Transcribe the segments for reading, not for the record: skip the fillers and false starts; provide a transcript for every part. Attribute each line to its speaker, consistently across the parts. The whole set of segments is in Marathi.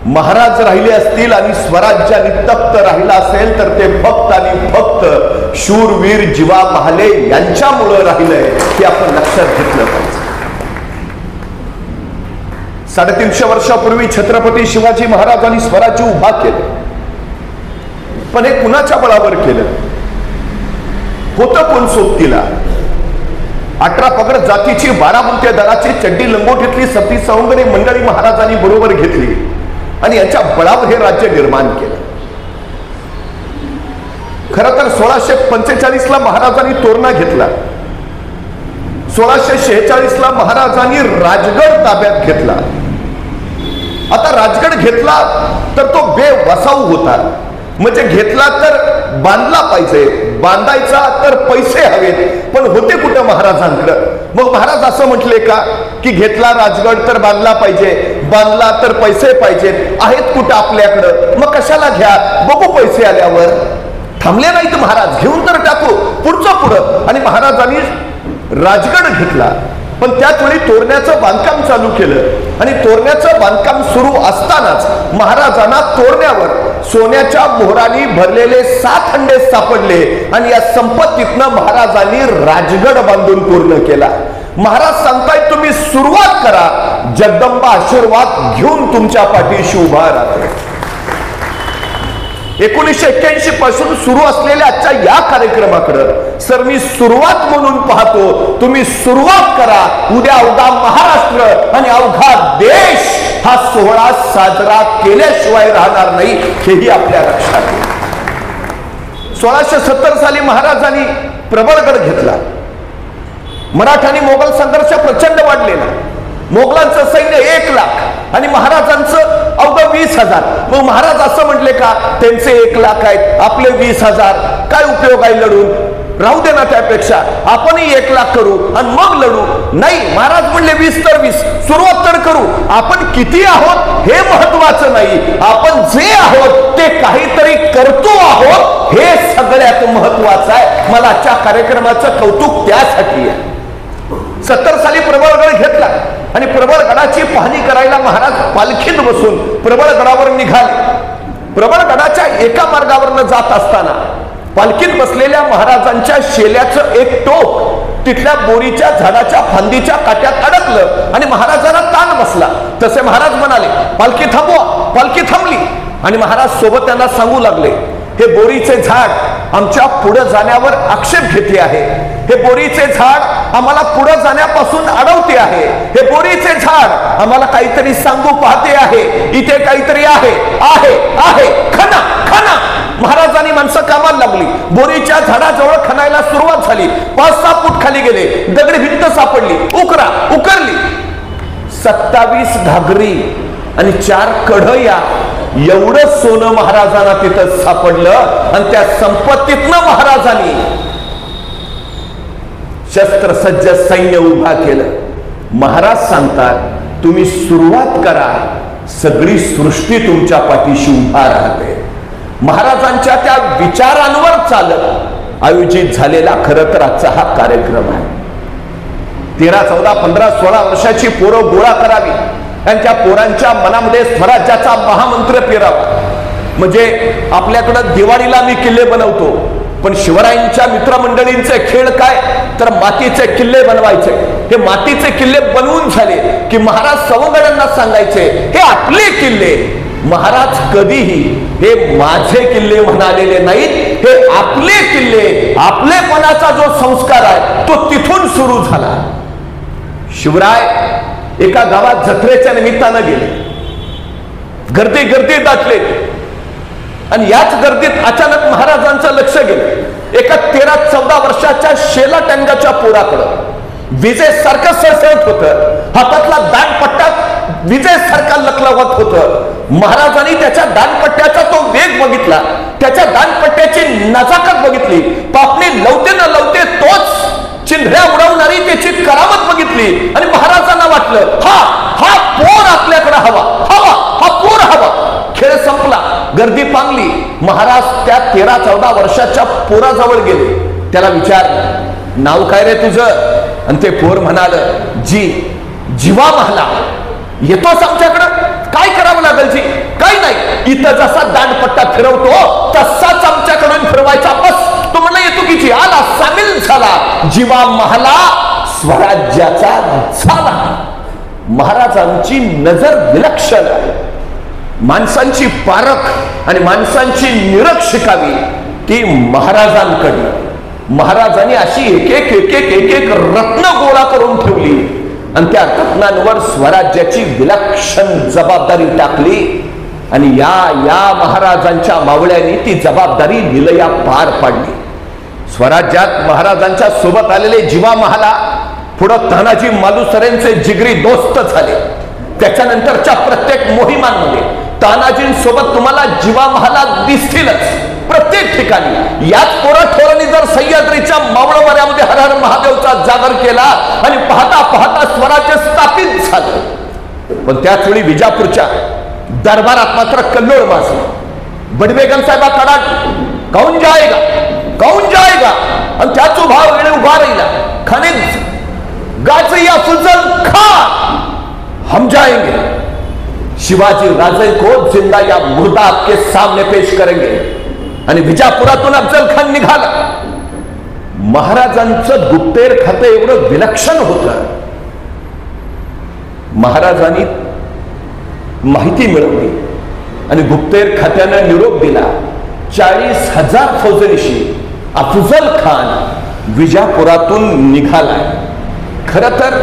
Speaker 1: महाराज राहिले असतील आणि स्वराज्याने तख्त राहिला असेल तर ते फक्त आणि फक्त शूरवीर जीवा महाले यांच्यामुळे राहिलंय, हे आपण लक्षात घेतलं पाहिजे. 350 वर्षापूर्वी छत्रपती शिवाजी महाराजांनी स्वराज्य उभा केलं, पण हे कुणाच्या बळावर केलं? होतं कोण सोबतीला? 18 पगड जातीची 12 मुंते दराची चड्डी लंगोटीतली सती सवंगडी मंडळी महाराजांनी बरोबर घेतली आणि यांच्या बळावर हे राज्य निर्माण केलं. खरं तर 1645 ला महाराजांनी तोरणा घेतला, 1646 ला महाराजांनी राजगड ताब्यात घेतला. आता राजगड घेतला तर तो बेवसाऊ होता, म्हणजे घेतला तर बांधला पाहिजे, बांधायचा तर पैसे हवेत, पण होते कुठं महाराजांकडे? मग महाराज असं म्हटले का की घेतला राजगड तर बांधला पाहिजे, बांधला तर पैसे पाहिजेत, आहेत कुठं आपल्याकडं, मग कशाला घ्या, बघू पैसे आल्यावर. थांबले नाहीत महाराज, घेऊन तर टाकू, पुढचं पुढं. आणि महाराजांनी राजगड घेतला, पण त्याच वेळी तोरण्याचं बांधकाम चालू केलं आणि तोरण्याचं बांधकाम सुरू असतानाच महाराजांना तोरण्यावर सोन्याच्या मोहरांनी भरलेले 7 हंडे सापडले आणि या संपत्तीतनं महाराजांनी राजगड बांधून पूर्ण केला. महाराज सांगतायत तुम्ही सुरुवात करा, जगदंबा आशीर्वाद घेऊन तुमच्या पाठीशी उभा राहते. 1981 पासून सुरू असलेल्या आजच्या या कार्यक्रमाकडे सर मी सुरुवात म्हणून पाहतो. तुम्ही सुरुवात करा, उद्या अवघा महाराष्ट्र आणि अवघा देश हा सोहळा साजरा केल्याशिवाय राहणार नाही, हेही आपल्या लक्षात येईल. 1670 साली महाराजांनी प्रबळगड घेतला. मराठा आणि मोगल संघर्ष प्रचंड वाढलेला. मोगलांचं सैन्य 1 लाख आणि महाराजांचं अवघं 20,000. मग महाराज असं म्हटले का त्यांचे 1 लाख आहेत, आपले 20,000, काय उपयोग आहे लढून? राहू दे ना, त्यापेक्षा आपणही 1 लाख करू आणि मग लढू. नाही, महाराज म्हणले 20 तर 20, सुरुवात तर करू. आपण किती आहोत हे महत्वाचं नाही, आपण जे आहोत ते काहीतरी करतो आहोत हे सगळ्यात महत्वाचं आहे. मला आजच्या कार्यक्रमाचं कौतुक त्यासाठी आहे. 70 साली प्रबळगड घेतला आणि प्रबळगडाची पाहणी करायला महाराज पालखीत बसून प्रबळगडावर निघाले. प्रबळगडाच्या एका मार्गावरनं जात असताना पालखीत बसलेल्या महाराजांच्या शेल्याचं एक टोक तिथल्या बोरीच्या झाडाच्या फांदीच्या काट्यात अडकलं आणि महाराजांना ताण बसला. तसे महाराज म्हणाले, पालखी थांबवा. पालखी थांबली आणि महाराज सोबत त्यांना सांगू लागले, हे बोरीचे झाड आमच्या पुढे जाण्यावर आक्षेप घेते आहे, हे बोरीचे झाड आम्हाला पुढे जाण्यापासून अडवते आहे, हे बोरीचे झाड आम्हाला काहीतरी सांगू पाहते आहे, इथे काहीतरी आहे आहे आहे, खना खना. महाराजांनी माणसं कामाला लागली. बोरीच्या झाडाजवळ खणायला सुरुवात झाली. 5-6 फूट खाली गेले, दगडी भिंत सापडली, उकरली. 27 घागरी आणि 4 कढया एवढं सोनं महाराजांना तिथं सापडलं आणि त्या संपत्तीतनं महाराजांनी शस्त्रसज्ज सैन्य उभा केलं. महाराज सांगतात तुम्ही सुरुवात करा, सगळी सृष्टी तुमच्या पाठीशी उभा राहते. महाराजांच्या त्या विचारांवर चालत आयोजित झालेला खरं तर आजचा हा कार्यक्रम आहे. 13, 14, 15, 16 वर्षाची पोरं गोळा करावी, त्यांच्या पोरांच्या मनामध्ये स्वराज्याचा महामंत्र पेरावा. म्हणजे आपल्याकडं दिवाळीला मी किल्ले बनवतो, पण शिवरायांच्या मित्रमंडळींचे खेळ काय तर मातीचे किल्ले बनवायचे. हे मातीचे किल्ले बनवून झाले की महाराज सवंगड्यांना सांगायचे हे आपले किल्ले. महाराज कधीही हे माझे किल्ले म्हणालेले नाहीत, हे आपले किल्ले. आपलेपणाचा जो संस्कार आहे तो तिथून सुरू झाला. शिवराय एका गावात जत्रेच्या निमित्तानं गेले. गर्दी दाटले आणि याच गर्दीत अचानक महाराजांचं लक्ष गेलं एका 13-14 वर्षाच्या शेला टँगाच्या पोराकडं. विजेसारखं सळसळत होतं, हातातला दांडपट्टा विजेसारखा लखलखत होतं. महाराजांनी त्याच्या दांडपट्ट्याचा तो वेग बघितला, त्याच्या दांडपट्ट्याची नजाकत बघितली. पापणी लवते न लवते तोच चिंध्या उडवणारी त्याची करामत बघितली आणि महाराजांना वाटलं हा पोर आपल्याकडे हवा. हा पोर हवा. खेळ संपला, गर्दी पांगली. महाराज त्या 13-14 वर्षाच्या पोराजवळ गेले. त्याला विचारलं, नाव काय रे तुझं? आणि ते पोर म्हणाल, जीवा महाला. येतोस आमच्याकडं? काय करावं लागेल जी? इथं जसा दांडपट्टा फिरवतो तसाच आमच्याकडून फिरवायचा. बस तो म्हणला येतो की आला, सामील झाला, जीवा महला स्वराज्याचा झाला. महाराजांची नजर विलक्षण आहे. माणसांची पारख आणि माणसांची निरख शिकावी ती महाराजांकडनं. महाराजांनी अशी एक एक एक एक एक एक रत्न गोळा करून ठेवली आणि त्या रत्नांवर स्वराज्याची विलक्षण जबाबदारी टाकली आणि या महाराजांच्या मावळ्यांनी ती जबाबदारी निलया पार पाडली. स्वराज्यात महाराजांच्या सोबत आलेले जीवा महाला पुढं तानाजी मालुसरेंचे जिगरी दोस्त झाले. त्याच्यानंतरच्या प्रत्येक मोहिमांमध्ये तानाजींसोबत तुम्हाला जीवा महाला दिसतीलच प्रत्येक ठिकाणी. याच पोराठोरांनी जर सह्याद्रीच्या मावळवाड्यामध्ये हर हर महादेवचा जागर केला आणि पाहता पाहता स्वराज्य स्थापित झालं. पण त्याच वेळी विजापूरच्या दरबारात मात्र कल्लोळ माजला. बडबेगम साहेबा कडाट कौन जाएगा कौन जाएगा आणि त्याच भाव वेळे उभा राहिला. खनिज गाचे या फुजल खान हम जाएंगे. शिवाजी राजे को जिंदा या मुर्दा आपके सामने पेश करेंगे. आणि विजापुरातून अफजल खान निघाला. महाराजांचं गुप्तेर खातं एवढं विलक्षण होतं. महाराजांनी माहिती मिळवली आणि गुप्तेर खात्यानं निरोप दिला. 40,000 फौजेनिशी अफजल खान विजापुरातून निघाला. खर तर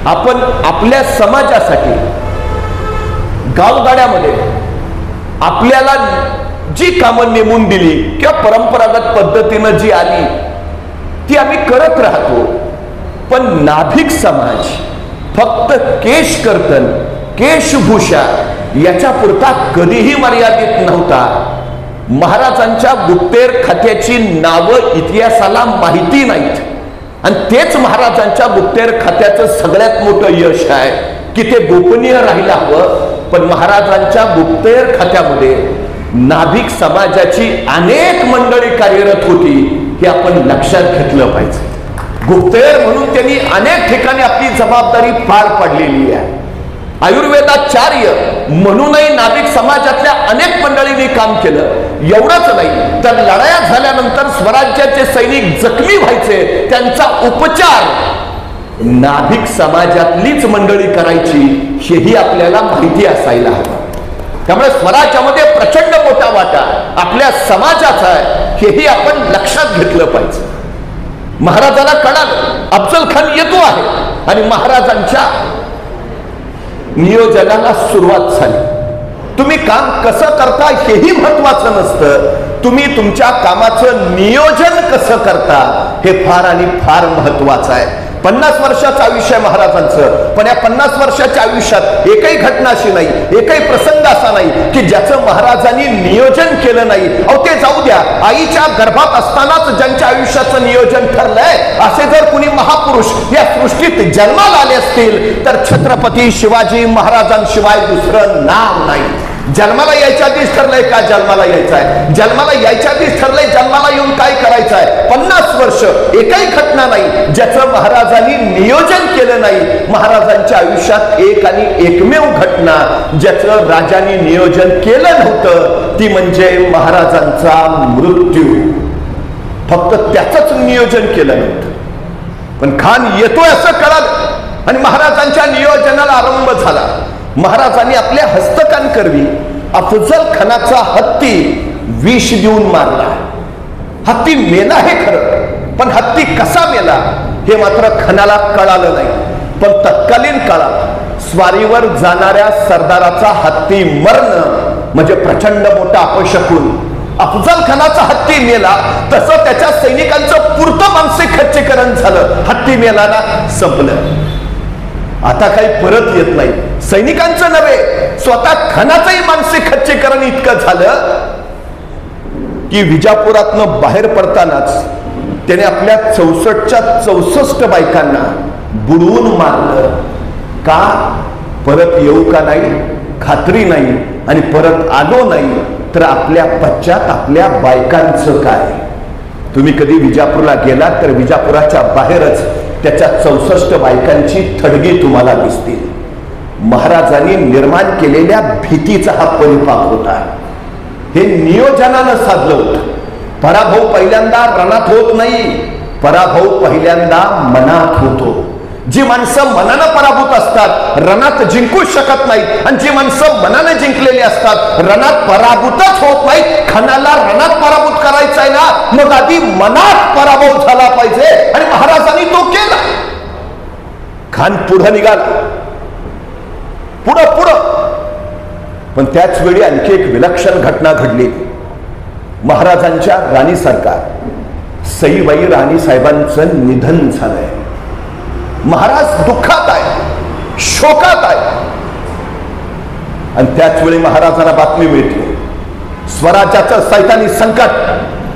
Speaker 1: आपण आपल्या समाजासाठी गावगाड्यामध्ये आपल्याला जी कामं नेमून दिली किंवा परंपरागत पद्धतीनं जी आली ती आम्ही करत राहतो. पण नाभिक समाज फक्त केश कर्तन केशभूषा याच्या पुरता कधीही मर्यादित नव्हता. महाराजांच्या गुप्तेर खात्याची नावं इतिहासाला माहिती नाहीत आणि तेच महाराजांच्या गुप्तेर खात्याचं सगळ्यात मोठं यश आहे की ते गोपनीय राहिलं हवं. पण महाराजांच्या गुप्तेर खात्यामध्ये नाभिक समाजाची अनेक मंडळी कार्यरत होती हे आपण लक्षात घेतलं पाहिजे. गुप्तेर म्हणून त्यांनी अनेक ठिकाणी आपली जबाबदारी पार पाडलेली आहे. आयुर्वेदाचार्य म्हणूनही नाभिक समाजातल्या अनेक मंडळींनी काम केलं. एवढंच नाही तर लढाया झाल्यानंतर स्वराज्याचे सैनिक जखमी व्हायचे त्यांचा उपचार नाभिक समाजातलीच मंडळी करायची हेही आपल्याला माहिती असायला हवं. त्यामुळे स्वराज्यामध्ये प्रचंड मोठा वाटा आपल्या समाजाचा आहे हेही आपण लक्षात घेतलं पाहिजे. महाराजाला कळालं अफजल खान येतो आहे आणि महाराजांच्या नियोजनाला सुरुवात झाली. तुम्ही काम कसं करता हेही महत्वाचं नसतं, तुम्ही तुमच्या कामाचं नियोजन कसं करता हे फार आणि फार महत्वाचं आहे. 50 वर्षाचं आयुष्य आहे महाराजांचं, पण या 50 वर्षाच्या आयुष्यात एकही घटना अशी नाही, एकही प्रसंग असा नाही की ज्याचं महाराजांनी नियोजन केलं नाही. अहो ते जाऊ द्या, आईच्या गर्भात असतानाच ज्यांच्या आयुष्याचं नियोजन ठरलंय असे जर कुणी महापुरुष या सृष्टीत जन्माला आले असतील तर छत्रपती शिवाजी महाराजांशिवाय दुसरं नाव नाही. जन्माला यायच्या आधीच ठरलंय का जन्माला यायचं आहे, जन्माला यायच्या आधीच ठरलंय जन्माला येऊन काय करायचं आहे. 50 वर्ष एकही घटना नाही ज्याचं महाराजांनी नियोजन केलं नाही. महाराजांच्या आयुष्यात एक आणि एकमेव घटना ज्याचं राजांनी नियोजन केलं नव्हतं ती म्हणजे महाराजांचा मृत्यू. फक्त त्याचंच नियोजन केलं नव्हतं. पण खान येतोय असं कळालं आणि महाराजांच्या नियोजनाला आरंभ झाला. महाराजांनी आपल्या हस्तकांकरवी अफजल खानाचा हत्ती विष देऊन मारला. हत्ती मेला हे खरं, पण हत्ती कसा मेला हे मात्र खानाला कळालं नाही. पण तत्कालीन काळात स्वारीवर जाणाऱ्या सरदाराचा हत्ती मरणं म्हणजे प्रचंड मोठा अपशकुन. अफजल खानाचा हत्ती मेला तसं त्याच्या सैनिकांचं पुरतं मानसिक खच्चीकरण झालं. हत्ती मेला ना संपलं, आता काही परत येत नाही. सैनिकांचं नव्हे स्वतः खानाचंही मानसिक खच्चीकरण इतकं झालं की विजापुरातनं बाहेर पडतानाच त्याने आपल्या 64च्या 64 बायकांना बुडवून मारलं. का? परत येऊ का नाही खात्री नाही आणि परत आलो नाही तर आपल्या पश्चात आपल्या बायकांचं काय. तुम्ही कधी विजापूरला गेलात तर विजापुराच्या बाहेरच त्याच्या 64 बायकांची थडगी तुम्हाला दिसतील. महाराजांनी निर्माण केलेल्या भीतीचा हा परिपाक होता. हे नियोजनानं साधलं होतं. पराभव पहिल्यांदा रणात होत नाही, पराभव पहिल्यांदा मनात होतो. जी माणसं मनानं पराभूत असतात रणात जिंकूच शकत नाहीत, आणि जी माणसं मनानं जिंकलेली असतात रणात पराभूतच होत नाहीत. खानाला रणात पराभूत करायचं आहे ना, मग आधी मनात पराभव झाला पाहिजे, आणि महाराजांनी तो केला. खान पुढे निघाला, पुढं पुढं. पण त्याच वेळी आणखी एक विलक्षण घटना घडली. महाराजांच्या राणी सरकार सईबाई राणी साहेबांचं निधन झालंय. महाराज दुःखात आहे, शोकात आहे. आणि त्याच वेळी महाराजांना बातमी मिळते, स्वराज्याचं सैतानी संकट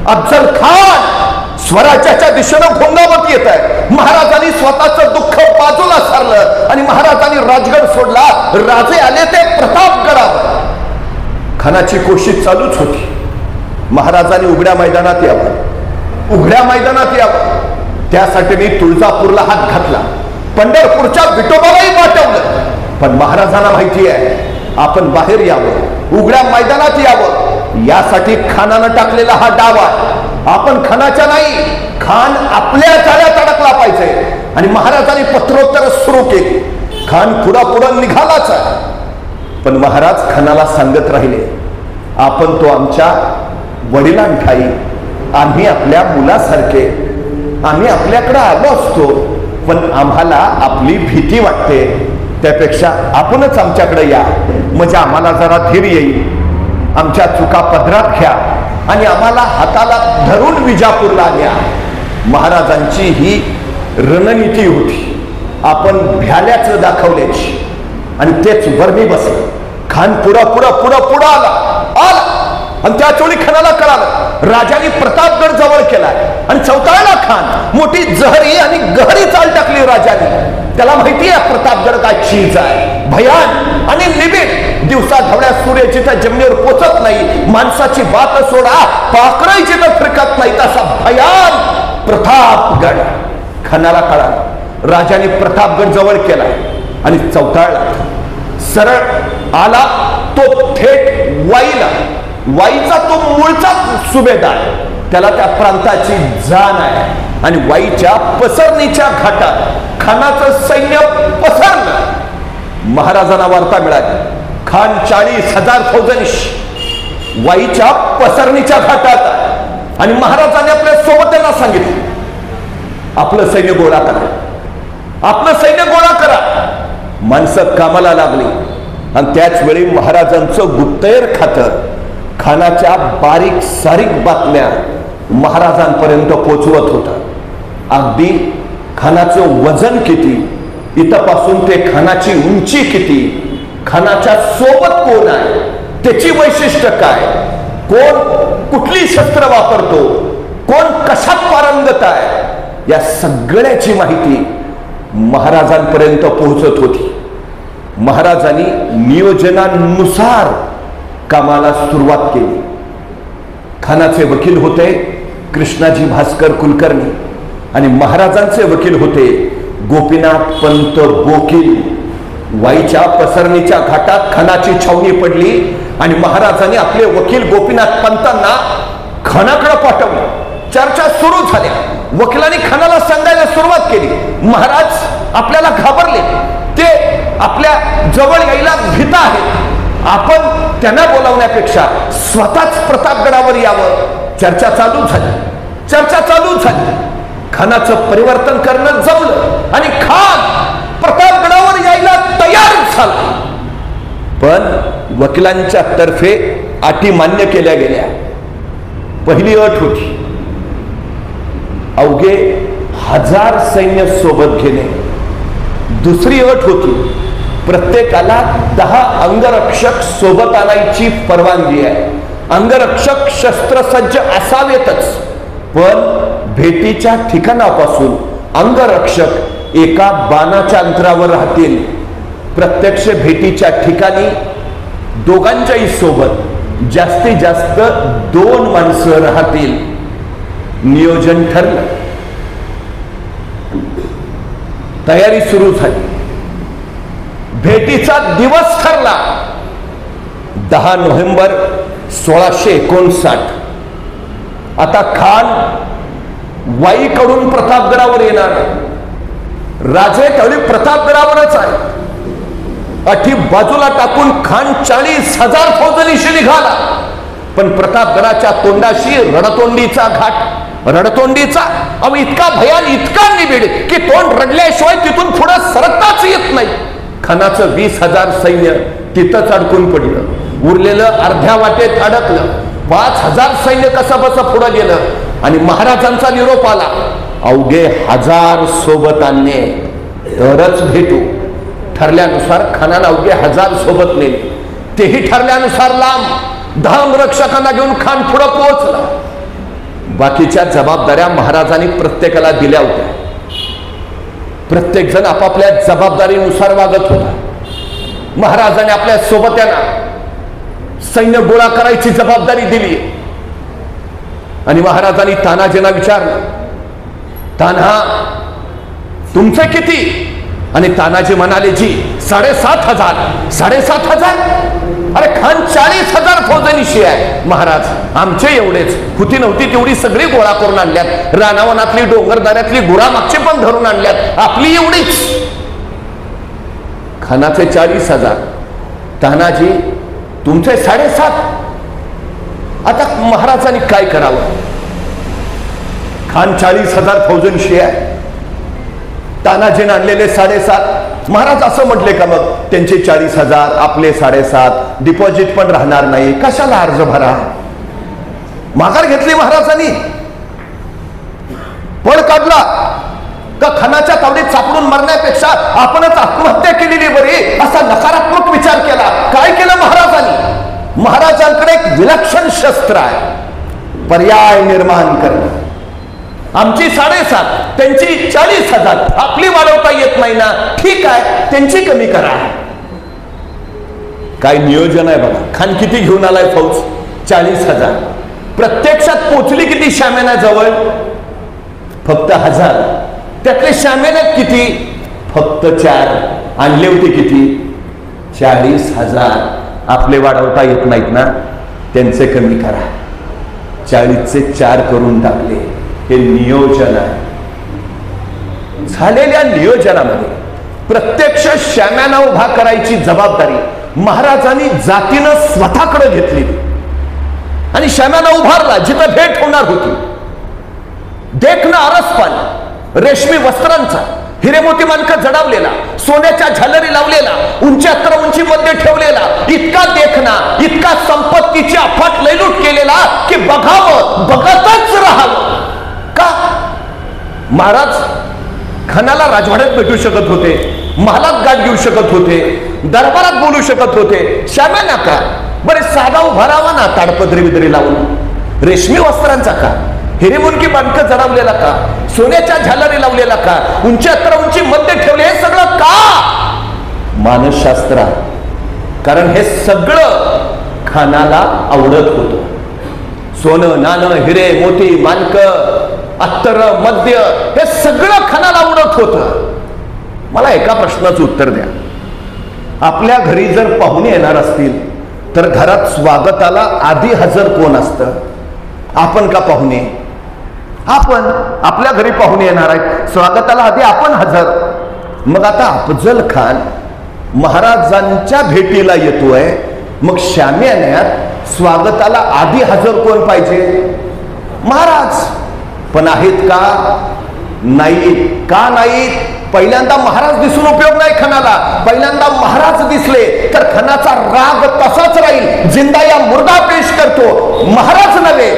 Speaker 1: अफजल खान स्वराज्याच्या दिशेनं घोंगावत येत आहे. महाराजांनी स्वतःचं दुःख बाजूला सारलं आणि महाराजांनी राजगड सोडला. राजे आले ते प्रतापगडावर. खानाची कोशिश चालूच होती. महाराजांनी उघड्या मैदानात यावं, उघड्या मैदानात यावं. त्यासाठी मी तुळजापूरला हात घातला, पंढरपूरच्या विठोबालाही पाठवलं. पण महाराजांना माहिती आहे आपण बाहेर यावं, उघड्या मैदानात यावं. यासाठी खानानं टाकलेला हा डाव आहे. आपण खानाच्या नाही, खान आपल्या जाळ्यात अडकला पाहिजे. आणि महाराजांनी पत्रोत्तर सुरू केली. खान पुढं निघालाच आहे. पण महाराज खानाला सांगत राहिले, आपण तो आमच्या वडिलांठाई, आम्ही आपल्या मुलासारखे, आम्ही आपल्याकडे आलो असतो, पण आम्हाला आपली भीती वाटते. त्यापेक्षा आपणच आमच्याकडे या, म्हणजे आम्हाला जरा धीर येईल. आमच्या चुका पदरात घ्या आणि आम्हाला हाताला धरून विजापूरला न्या. महाराजांची ही रणनीती होती. आपण भ्याल्याचं दाखवल्याची, आणि तेच वर्मी बसलं. खान पुढं आला. आणि त्याच वेळी खानाला कळालं राजाने प्रतापगड जवळ केलाय, आणि चौथाळला खान मोठी जहरी आणि गहरी चाल टाकली राजाने. त्याला माहिती आहे प्रतापगड काय चीज आहे, भयान आणि निबिड. दिवसा ढवळ्या सूर्य जिथं जमिनीवर पोचत नाही, माणसाची बात सोडा, पाखरही जिथं फिरकत नाही, तसा भयान प्रतापगड. खानाला कळालं राजाने प्रतापगड जवळ केलाय आणि चौथाळला. सरळ आला तो थेट वाईला. वाईचा तो मूळचा सुभेदार, त्याला त्या प्रांताची जाण आहे. आणि वाईच्या पसरणीच्या घाटात खानाचं सैन्य पसरलं. महाराजांना वार्ता मिळाली, खान 40,000 फौजांशी वाईच्या पसरणीच्या घाटात. आणि महाराजांनी आपल्या सोबत्यांना सांगितलं, आपलं सैन्य गोळा करा, आपलं सैन्य गोळा करा. माणसं कामाला लागली. आणि त्याच वेळी महाराजांचं गुप्तहेर खातं खानाच्या बारीक सारीक बातम्या महाराजांपर्यंत पोचवत होता. अगदी खानाचं वजन किती, इथपासून ते खानाची उंची किती, खानाच्या सोबत कोण आहे, त्याची वैशिष्ट्य काय, कोण कुठली शस्त्र वापरतो, कोण कशात पारंगत आहे, या सगळ्याची माहिती महाराजांपर्यंत पोहोचत होती. महाराजांनी नियोजनानुसार कामाला सुरुवात केली. खानाचे वकील होते कृष्णाजी भास्कर कुलकर्णी, आणि महाराजांचे वकील होते गोपीनाथ पंत बोकील. वाईच्या पसरणीच्या घाटात खानाची छावणी पडली, आणि महाराजांनी आपले वकील गोपीनाथ पंतांना खानाकडे पाठवलं. चर्चा सुरू झाल्या. वकिलांनी खानाला सांगायला सुरुवात केली, महाराज आपल्याला घाबरले, ते आपल्या जवळ यायला भीत आहेत. आपण त्यांना बोलावण्यापेक्षा स्वतःच प्रतापगडावर यावं. चर्चा चालू झाली. खानाचं परिवर्तन करणं जमलं, आणि खान प्रतापगडावर यायला तयार झाला. पण वकिलांच्या तर्फे अटी मान्य केल्या गेल्या. पहिली अट होती, अवघे 1000 सैन्य सोबत घेणे. दुसरी अट होती, प्रत्येकाला 10 अंगरक्षक सोबत आणायची परवानगी आहे. अंगरक्षक शस्त्रसज्ज असावेतच, पण भेटीच्या ठिकाणापासून अंगरक्षक एका बाणाच्या अंतरावर राहतील. प्रत्यक्ष भेटीच्या ठिकाणी दोघांच्याही सोबत जास्तीत जास्त 2 माणसं राहतील. नियोजन ठरलं. तयारी सुरू झाली. भेटीचा दिवस ठरला 10 नोव्हेंबर 1659. आता खान वाईकडून प्रतापगडावर येणार. राजे त्यावेळी प्रतापगडावरच आहे. अठी बाजूला टाकून खान 40,000 फौजनीशी निघाला. पण प्रतापगडाच्या तोंडाशी रणतोंडीचा घाट, रणतोंडीचा इतका भयान, इतका निबिड की तोंड रडल्याशिवाय तिथून पुढे सरकताच येत नाही. खानाचं 20,000 सैन्य तिथंच अडकून पडलं. उरलेलं अर्ध्या वाटेत अडकलं. 5,000 सैन्य कसं बसं पुढे गेलं. आणि महाराजांचा निरोप आला, अवघे 1000 सोबत आणणे तरच भेटू. ठरल्यानुसार खानानं अवघे 1000 सोबत नेले. तेही ठरल्यानुसार लांब. धाम रक्षकांना घेऊन खान पुढे पोहोचला. बाकीच्या जबाबदाऱ्या महाराजांनी प्रत्येकाला दिल्या होत्या. प्रत्येक जण आपापल्या जबाबदारीनुसार वागत होता. महाराजांनी आपल्या सोबत्यांना सैन्य गोळा करायची जबाबदारी दिली. आणि महाराजांनी तानाजींना विचारलं, तान्हा तुमचे किती? आणि तानाजी म्हणाले, जी 7,500. 7,500? अरे खान 40,000 फौजनीशी आहे. महाराज आमचे एवढेच. होती नव्हती तेवढी सगळी गोळा करून आणल्यात. रानावनातली डोंगरदाऱ्यातली गुरामागचे पण धरून आणल्यात. आपली एवढीच. खानाचे 40,000. तानाजी तुमचे 7,500. आता महाराजांनी काय करावं? खान 40,000 फौजनीशी आहे. तानाजीने आणलेले 7,500. महाराज असं म्हटले का मग त्यांचे 40,000 आपले 7,500 डिपॉझिट पण राहणार नाही, कशाला अर्ज भरा? माघार घेतली महाराजांनी. पळ काढला का खानाच्या तावडीत सापडून मरण्यापेक्षा आपणच आत्महत्या केलेली बरी, असा नकारात्मक विचार केला. काय केलं महाराजांनी? महाराजांकडे एक विलक्षण शस्त्र आहे, पर्याय निर्माण करणं. आमची 7,500, त्यांची 40,000. आपली वाढवता येत नाही ना, ठीक आहे त्यांची कमी करा. काय नियोजन आहे बघा. खान किती घेऊन आलाय फौज? 40,000. प्रत्यक्षात पोचली किती शाम्याना जवळ? फक्त 1000. त्यातले शाम्यानात किती? फक्त 4. आणले होते किती? 40,000. आपले वाढवता येत नाहीत ना, त्यांचे कमी करा. 40चे 4 करून टाकले. हे नियोजन आहे. झालेल्या नियोजनामध्ये प्रत्यक्ष शाम्याना उभा करायची जबाबदारी महाराजांनी जातीनं स्वतःकडे घेतली. आणि शाम्याना उभारला जिथं भेट होणार होती. देखणं अरसपान, रेशमी वस्त्रांचा, हिरेमोती मानक जडावलेला, सोन्याच्या झालरी लावलेला, उंचात्र उंचीमध्ये ठेवलेला, इतका देखना, इतका संपत्तीची अफाट लैलूट केलेला की बघावं, बघतच राहावं. का? महाराज खानाला राजवाड्यात भेटू शकत होते, महालात गाठ घेऊ शकत होते, दरबारात बोलू शकत होते. शाम्याना का? बरे साधा उभा राहावा ना, ताडपदरी बिदरी लावून. रेशमी वस्त्रांचा का? हिरेमुनकी बांधक जडवलेला का? सोन्याच्या झालरी लावलेला का? उंचात्र उंची मध्ये ठेवले. हे सगळं का? मानसशास्त्र. कारण हे सगळं खानाला आवडत होतं. सोनं नाणं, हिरे मोती मानक, अत्तर, मद्य, हे सगळं खानाला आवडत होतं. मला एका प्रश्नाचं उत्तर द्या. आपल्या घरी जर पाहुणे येणार असतील तर घरात स्वागताला आधी हजर कोण असतं? आपण का पाहुणे? आपण. आपल्या घरी पाहुणे येणार आहेत, स्वागताला आधी आपण हजर. मग आता अफजल खान महाराजांच्या भेटीला येतोय, मग शाम्यान्यात स्वागताला आधी हजर कोण पाहिजे? महाराज. पण आहेत का? नाही. का नाही? पहिल्यांदा महाराज दिसून उपयोग नाही खानाला. पहिल्यांदा महाराज दिसले तर खानाचा राग तसाच राहील. जिंदा या मुर्दा पेश करतो. महाराज नव्हे,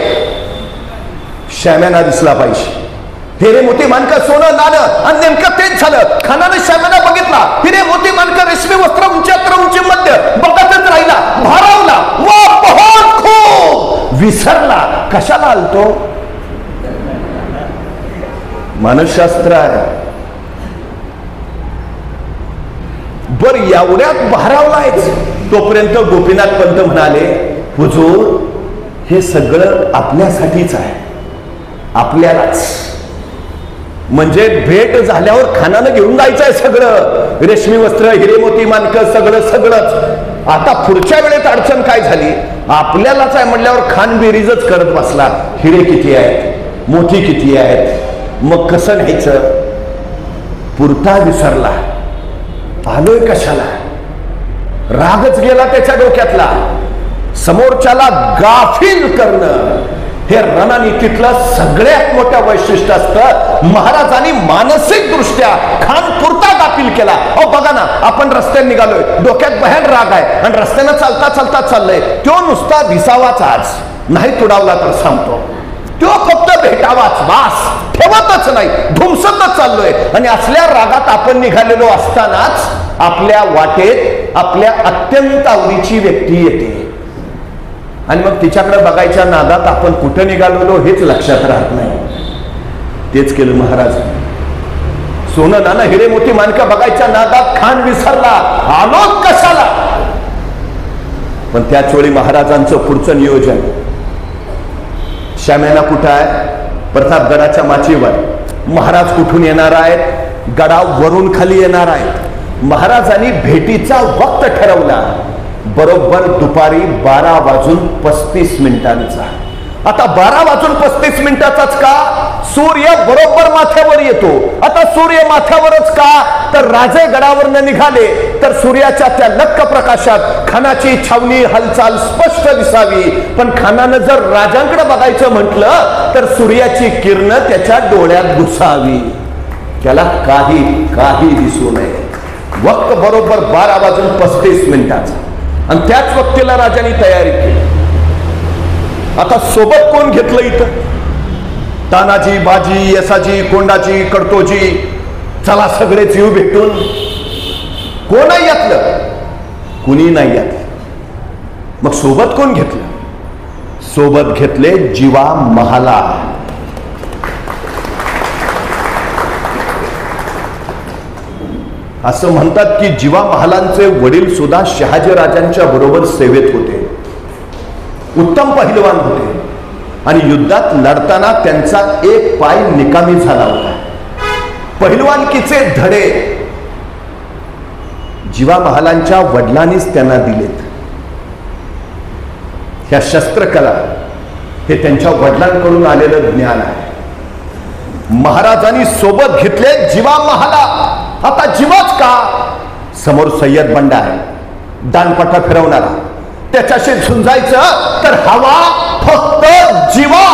Speaker 1: शाम्याना दिसला पाहिजे. हिरे मोती मानक, सोनं नाणं. आणि नेमकं तेच झालं. खानाने शाम्याना बघितला. हिरे मोती मानक, रेशमी वस्त्र, उंचात्र उंची मध्ये बघतच राहिला. भारावला. वा बहुत खूप. विसरला. कशाला आलतो? मानसशास्त्र आहे. बर एवढ्यात भारावलायच. तोपर्यंत गोपीनाथ पंत म्हणाले, हुजूर हे सगळं आपल्यासाठीच आहे, आपल्यालाच. म्हणजे भेट झाल्यावर खानानं घेऊन जायचंय सगळं, रेशमी वस्त्र, हिरे मोती मानकं, सगळंच. आता पुढच्या वेळेत अडचण काय झाली, आपल्यालाच आहे म्हणल्यावर खान बेरीजच करत बसला, हिरे किती आहेत, मोती किती आहेत, मग कसं न्यायचं. पुरता विसरला, आलोय कशाला, रागच गेला त्याच्या डोक्यातला. समोरच्याला गाफील करणं हे रणनीतीतलं सगळ्यात मोठं वैशिष्ट्य असतं. महाराजांनी मानसिक दृष्ट्या खान पुरता गाफील केला. अहो बघा ना, आपण रस्त्याने निघालोय, डोक्यात भयान राग आहे आणि रस्त्यानं चालता चालता चाललंय, तो नुसता दिसावाच आज नाही, तुडावला तर सांगतो, तो फक्त भेटावाच, बास, ठेवतच नाही, धुमसतच चाललोय. आणि असल्या रागात आपण निघालेलो असतानाच आपल्या वाटेत आपल्या अत्यंत आवडीची व्यक्ती येते आणि मग तिच्याकडे बघायच्या नादात आपण कुठं निघालेलो हेच लक्षात राहत नाही. तेच केलं महाराज. सोनं नाणं हिरे मोती मानकं बघायच्या नादात खान विसरला, आलोच कशाला. पण त्याच वेळी महाराजांचं पुढचं नियोजन, श्याम्याना कुठं आहे, प्रतापगडाच्या माचीवर. महाराज कुठून येणार आहेत, गडावरून खाली येणार आहेत. महाराजांनी भेटीचा वक्त ठरवला बरोबर दुपारी 12:35. आता 12:35 का, सूर्य बरोबर माथ्यावर येतो. आता सूर्य माथ्यावरच का, तर राजे गडावरनं निघाले तर सूर्याच्या त्या लक्क प्रकाशात खानाची छावणी हालचाल स्पष्ट दिसावी. पण खानानं जर राजांकडे बघायचं म्हटलं तर सूर्याची किरण त्याच्या डोळ्यात घुसावी, त्याला काही दिसू नये. वक्त बरोबर 12:35 आणि त्याच वक्तीला राजांनी तयारी केली. आता सोबत कोण घेतलं इथं, तानाजी, बाजी, यसाजी, कोंडाजी, कडतोजी, चला सगळेच येऊ भेटून. कोणही यातलं, कुणी नाही यातलं. मग सोबत कोण घेतलं, सोबत घेतले जिवा महाला. असं म्हणतात की जिवा महालांचे वडील सुद्धा शहाजी राजांच्या बरोबर सेवेत होते, उत्तम पहिलवान होते आणि युद्धात लढताना त्यांचा एक पाय निकामी झाला होता. पहिलवानकीचे धडे जिवा महालांच्या वडिलांनीच त्यांना दिलेत. ह्या शस्त्रकला हे त्यांच्या वडिलांकडून आलेलं ज्ञान आहे. महाराजांनी सोबत घेतले जिवा महाला. आता जिवाच का, समोर सय्यद बंडा आहे, दानपट्टा फिरवणारा, त्याच्याशी झुंजायचं तर हवा फक्त जिवा.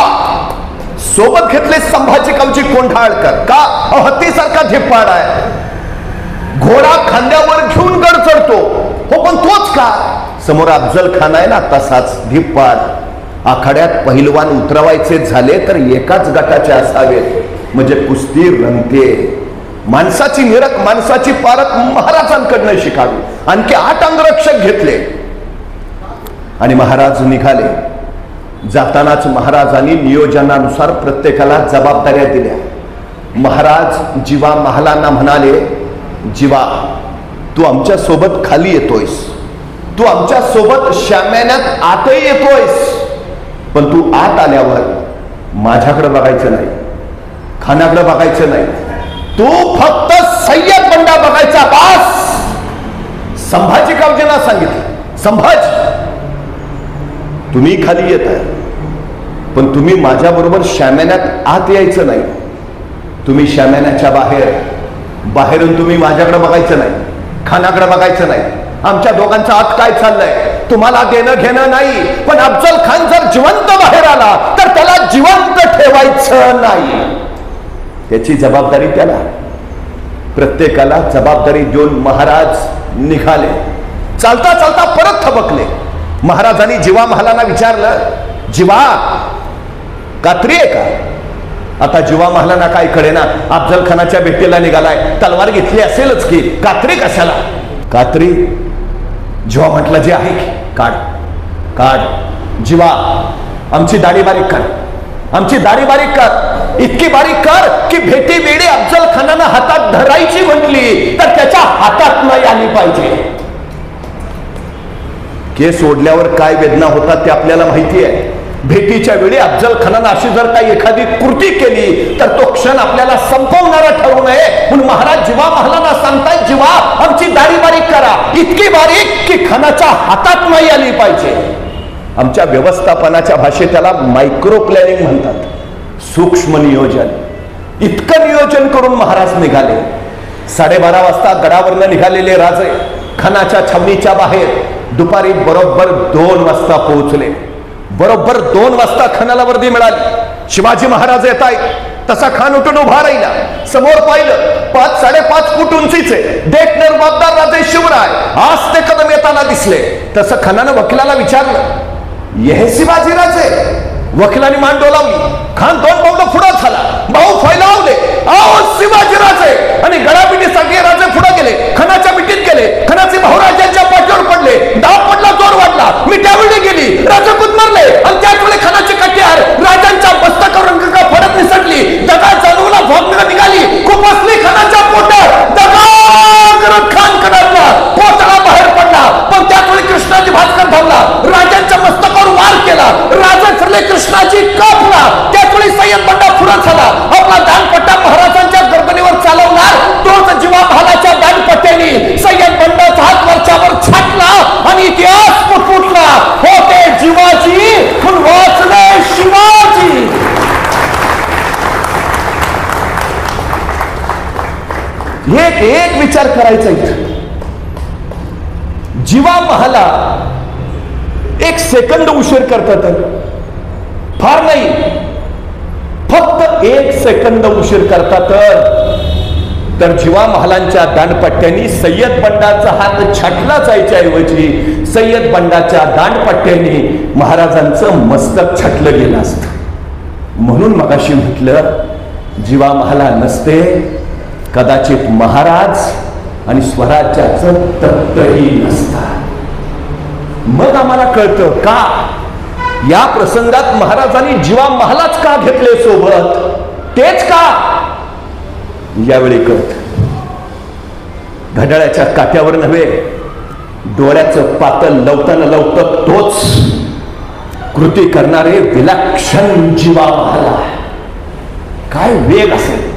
Speaker 1: सोबत घेतले संभाजी कवची कोंढाळकर का, हत्तीसारखा धिप्पाड आहे, घोडा खांद्यावर घेऊन गड चढतो. हो पण तोच का, समोर अफजल खान आहे ना तसाच धिप्पाड. आखाड्यात पहिलवान उतरवायचे झाले तर एकाच गटाचे असावेत, म्हणजे कुस्ती रंगते. माणसाची निरख, माणसाची पारख महाराजांकडनं शिकावी. आणखी 8 अंगरक्षक घेतले आणि महाराज निघाले. जातानाच महाराजांनी नियोजनानुसार प्रत्येकाला जबाबदाऱ्या दिल्या. महाराज जिवा महालांना म्हणाले, जिवा तू आमच्या सोबत खाली येतोयस, तू आमच्या सोबत श्याम्यान्यात आतही येतोयस, पण तू आत आल्यावर माझ्याकडे बघायचं नाही, खानाकडे बघायचं नाही, तू फक्त सय्यद बंडा बघायचा, बास. संभाजी कावजींना सांगितलं, संभाजी तुम्ही खाली येत आहे, पण तुम्ही माझ्या बरोबर श्याम्यान्यात आत यायचं नाही. तुम्ही श्याम्यान्याच्या बाहेरून तुम्ही माझ्याकडे बघायचं नाही, खानाकडे बघायचं नाही. आमच्या दोघांचा आत काय चाललंय तुम्हाला देणं घेणं नाही. पण अफजल खान जर जिवंत बाहेर आला तर त्याला जिवंत ठेवायचं नाही. त्याची जबाबदारी त्याला. प्रत्येकाला जबाबदारी देऊन महाराज निघाले. चालता चालता परत थबकले. महाराजांनी जिवा महालांना विचारलं, जिवा कात्री आहे का? आता जिवा महालांना काय कळेना, अफजल खानाच्या भेटीला निघालाय, तलवार घेतली असेलच की, कात्री कशाला? कात्री जिवा म्हटलं जे आहे की काढ काढ. जिवा आमची दाढी बारीक कर, आमची दाढी बारीक कर, इतकी बारीक कर की भेटी वेळी अफजल खानानं हातात धरायची म्हटली तर त्याच्या हातात नाही आली पाहिजे. केस ओढल्यावर काय वेदना होतात ते आपल्याला माहिती आहे. भेटीच्या वेळी अफजल खानानं अशी जर काही एखादी कृती केली तर तो क्षण आपल्याला संपवणारा ठरू नये म्हणून महाराज जिवा महालांना सांगतायत, जिवा आमची दाढी बारीक करा, इतकी बारीक की खानाच्या हातात नाही आली पाहिजे. आमच्या व्यवस्थापनाच्या भाषेत त्याला मायक्रो प्लॅनिंग म्हणतात, सूक्ष्म नियोजन. इतकं नियोजन करून महाराज निघाले. 12:30 वाजता गडावरनं निघालेले राजे खानाच्या छावणीच्या बाहेर दुपारी बरोबर 2 वाजता पोहोचले. बरोबर 2 वाजता खानाला वर्दी मिळाली. शिवाजी महाराज येत आहेत. तसा खान उठून उभा राहिला. समोर पाहिलं 5-5.5 फूट उंचीचे देख निर्बाबदार राजे शिवराय आज ते कदम येताना दिसले. तसं खानानं वकिलाला विचारलं, हे शिवाजी राजे? वकिलांनी मान डोलावली. खान 2 पावलं पुढे झाला. भाऊ फैलावले, आओ शिवाजी राजे. आणि गडापिटीसाठी राजे पुढे गेले. खानाच्या मिठीत गेले. खानाचे भाऊ राजांच्या पाठीवर पडले. डाव पडला, जोर वाढला, मिठावळी गेली, राजे कुदमरले. आणि त्याच वेळी खानाची कट्यार राजांच्या मस्तकावर रंगका फडत निसटली. दगा जाणूला भोगणं निघाली, खुपसली खानाच्या पोटात. दगा करत खान कडाला पोटाला बाहेर पडला. पण त्याच वेळी कृष्णाजी भास्कर धावला, राजांच्या मस्तकावर वार केला. राजा फिरले, कृष्णाजी कापला. त्याच वेळी सय्यद बंडा पुढे झाला. आपला दानपट्टा महाराजांच्या गर्दनीवर चालवणार तोच जिवा महालाच्या दानपट्ट्याने सय्यद बंडाचा हात वरच्यावर छाटला आणि इतिहास फुटफुटला. होते जिवाजी पण वाचले शिवाजी. एक विचार करायचा इथं. जिवा महाला 1 सेकंद उशीर करतात, फार नाही, फक्त 1 सेकंद उशीर करतात. तर जिवा महालांच्या दांडपट्ट्यांनी सय्यद बंडाचा हात छाटला जायच्या ऐवजी सय्यद बंडाच्या दांडपट्ट्यांनी महाराजांचं मस्तक छाटलं गेलं असतं. म्हणून मगाशी म्हटलं, जिवा महाला नसते कदाचित महाराज आणि स्वराज्याचं तत्वही नसतं. मग आम्हाला कळतं का या प्रसंगात महाराजांनी जिवा महालाच का घेतले सोबत. तेच का यावेळी कळत. घड्याळाच्या काट्यावर नव्हे, डोळ्याचं पातळ लवताना लवत तोच कृती करणारे विलक्षण जिवा महाला. काय वेग असेल,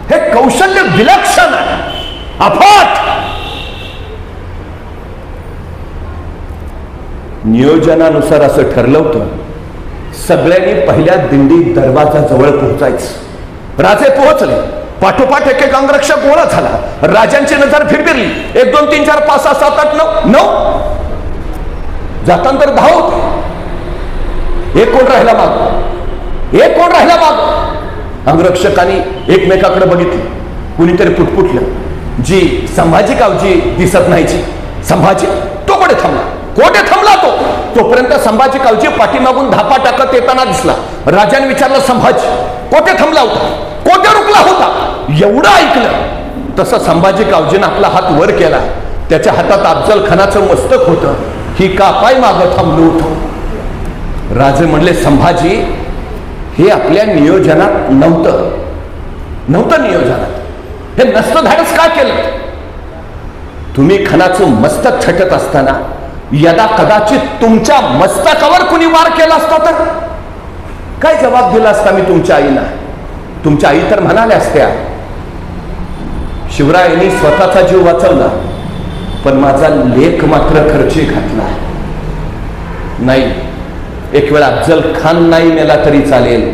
Speaker 1: हे कौशल्य विलक्षण आहे, अफाट. नियोजनानुसार असं ठरलं होतं, सगळ्यांनी पहिल्या दिंडी दरवाजा जवळ पोहोचायचं. राजे पोहोचले. पाठोपाठ एक अंगरक्षक गोळा झाला. राजांची नजर फिरफिरली. 1 2 3 4 5 6 7 8 9 जाताना तर 10 होते. एक कोण राहिला माग. अंगरक्षकांनी एकमेकाकडे बघितलं. कुणीतरी पुटपुटलं, जी संभाजी कावजी दिसत नाहीची. संभाजी तो कोठे थांबला तोपर्यंत संभाजी कावजी पाठीमागून धापा टाकत येताना दिसला. राजाने विचारलं, संभाजी कोठे थांबला होता, कोठे रुकला होता? एवढं ऐकलं तसं संभाजी कावजीनं आपला हात वर केला. त्याच्या हातात अफजल खानाचं मस्तक होतं. ही का पाय मागं थांबलो होतो. राजे म्हणले, संभाजी हे आपल्या नियोजनात नव्हतं नियोजनात. हे नसतं धाडस का केलं? तुम्ही खानाचं मस्तक छटत असताना यदा कदाचित तुमच्या मस्तकावर कुणी वार केला असता तर काय जबाब दिला असता मी तुमच्या आईला? तुमच्या आई तर म्हणाल्या असत्या, शिवरायांनी स्वतःचा जीव वाचवला पण माझा लेख मात्र खर्ची घातला नाही. एक वेळा अफजल खान नाही मेला तरी चालेल,